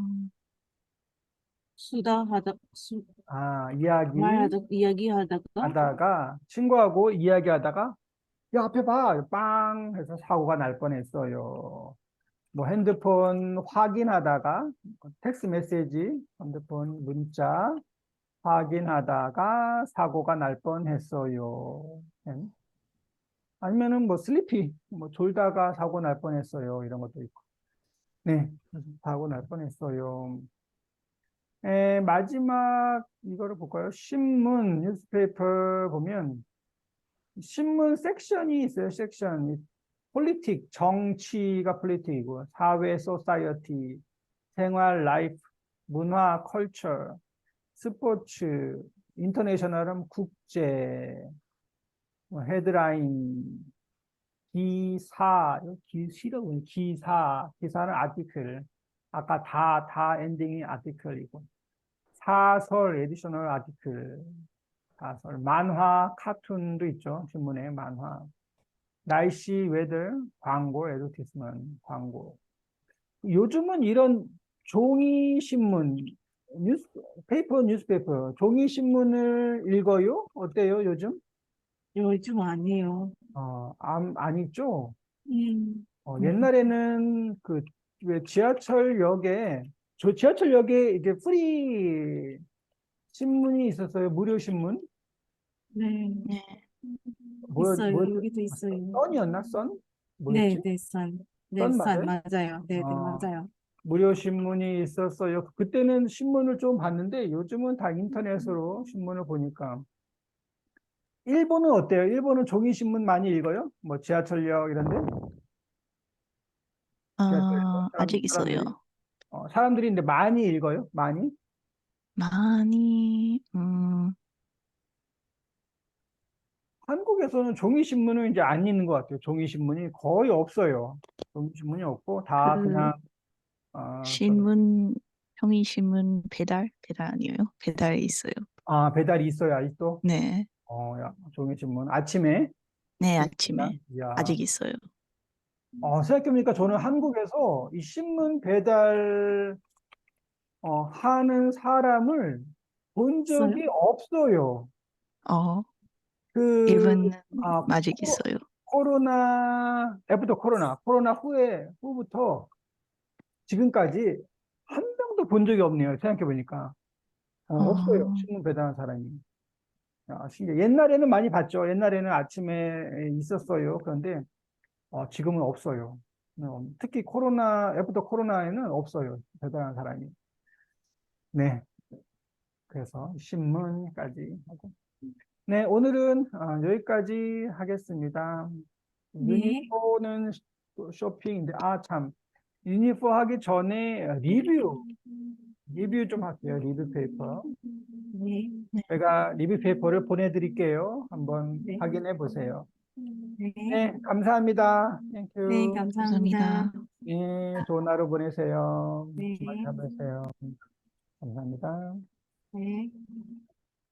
이야기하다가 친구하고 이야기하다가 야 앞에 봐 빵 해서 사고가 날 뻔했어요. 뭐 핸드폰 확인하다가 텍스트 메시지, 핸드폰 문자 확인하다가 사고가 날 뻔했어요. 아니면은 뭐 슬리피, 뭐 졸다가 사고 날 뻔했어요. 이런 것도 있고. 네, 사고 날 뻔했어요. 마지막 이거를 볼까요? 신문, 뉴스페이퍼 보면 신문 섹션이 있어요. 섹션. 폴리틱, 정치가 폴리틱이고 사회, 소사이어티, 생활, 라이프, 문화, 컬처 스포츠, 인터내셔널은 국제, 뭐 헤드라인, 기사, 기사는 아티클. 아까 다 엔딩이 아티클이고. 사설, 에디셔널 아티클. 사설, 만화, 카툰도 있죠. 신문에 만화. 날씨, 웨더, 광고, 애드버티스먼트, 광고. 요즘은 이런 종이 신문, 뉴스페이퍼, 종이 신문을 읽어요? 어때요, 요즘? 요즘 아니에요. 안 읽죠? 음, 옛날에는 왜 지하철역에 이게 프리 신문이 있었어요. 무료 신문. 네. 네. 있어요. 여기도 있어요. 썬이었나? 썬? 네, 뭐였지? 네, 선. 네, 썬 선, 맞아요? 맞아요. 네, 네, 어. 맞아요. 무료 신문이 있었어요. 그때는 신문을 좀 봤는데 요즘은 다 인터넷으로 신문을 보니까. 일본은 어때요? 일본은 종이 신문 많이 읽어요? 뭐 지하철역 이런데? 지하철역 아직 있어요. 사람들이 근데 많이 읽어요? 많이? 많이, 한국에서는 종이 신문은 이제 안 읽는 것 같아요. 종이 신문이 거의 없어요. 종이 신문이 없고 다 그, 그냥 신문, 종이신문 배달 아니에요? 배달 있어요. 배달이 있어요, 아직도. 네. 종이 신문 아침에. 네, 아침에. 야, 아직 있어요. 생각해보니까 저는 한국에서 이 신문 배달 하는 사람을 본 있어요? 적이 없어요. 어, 그, 일본은 아, 아직 있어요. 코로나 후부터 지금까지 한 명도 본 적이 없네요. 생각해보니까. 없어요. 어, 신문 배달하는 사람이. 신기해. 옛날에는 많이 봤죠. 옛날에는 아침에 있었어요. 그런데, 지금은 없어요. 특히 애프터 코로나에는 없어요. 배달하는 사람이. 네. 그래서 신문까지 하고. 네, 오늘은 여기까지 하겠습니다. 네. 유니포는 쇼핑인데, 참. 유니포 하기 전에 리뷰 좀 할게요. 리뷰 페이퍼. 네. 제가 리뷰 페이퍼를 보내드릴게요. 한번 네. 확인해 보세요. 네. 네, 감사합니다. 네, 땡큐. 감사합니다. 감사합니다. 네, 좋은 하루 보내세요. 네. 주말 잘 보내세요. 감사합니다. 네.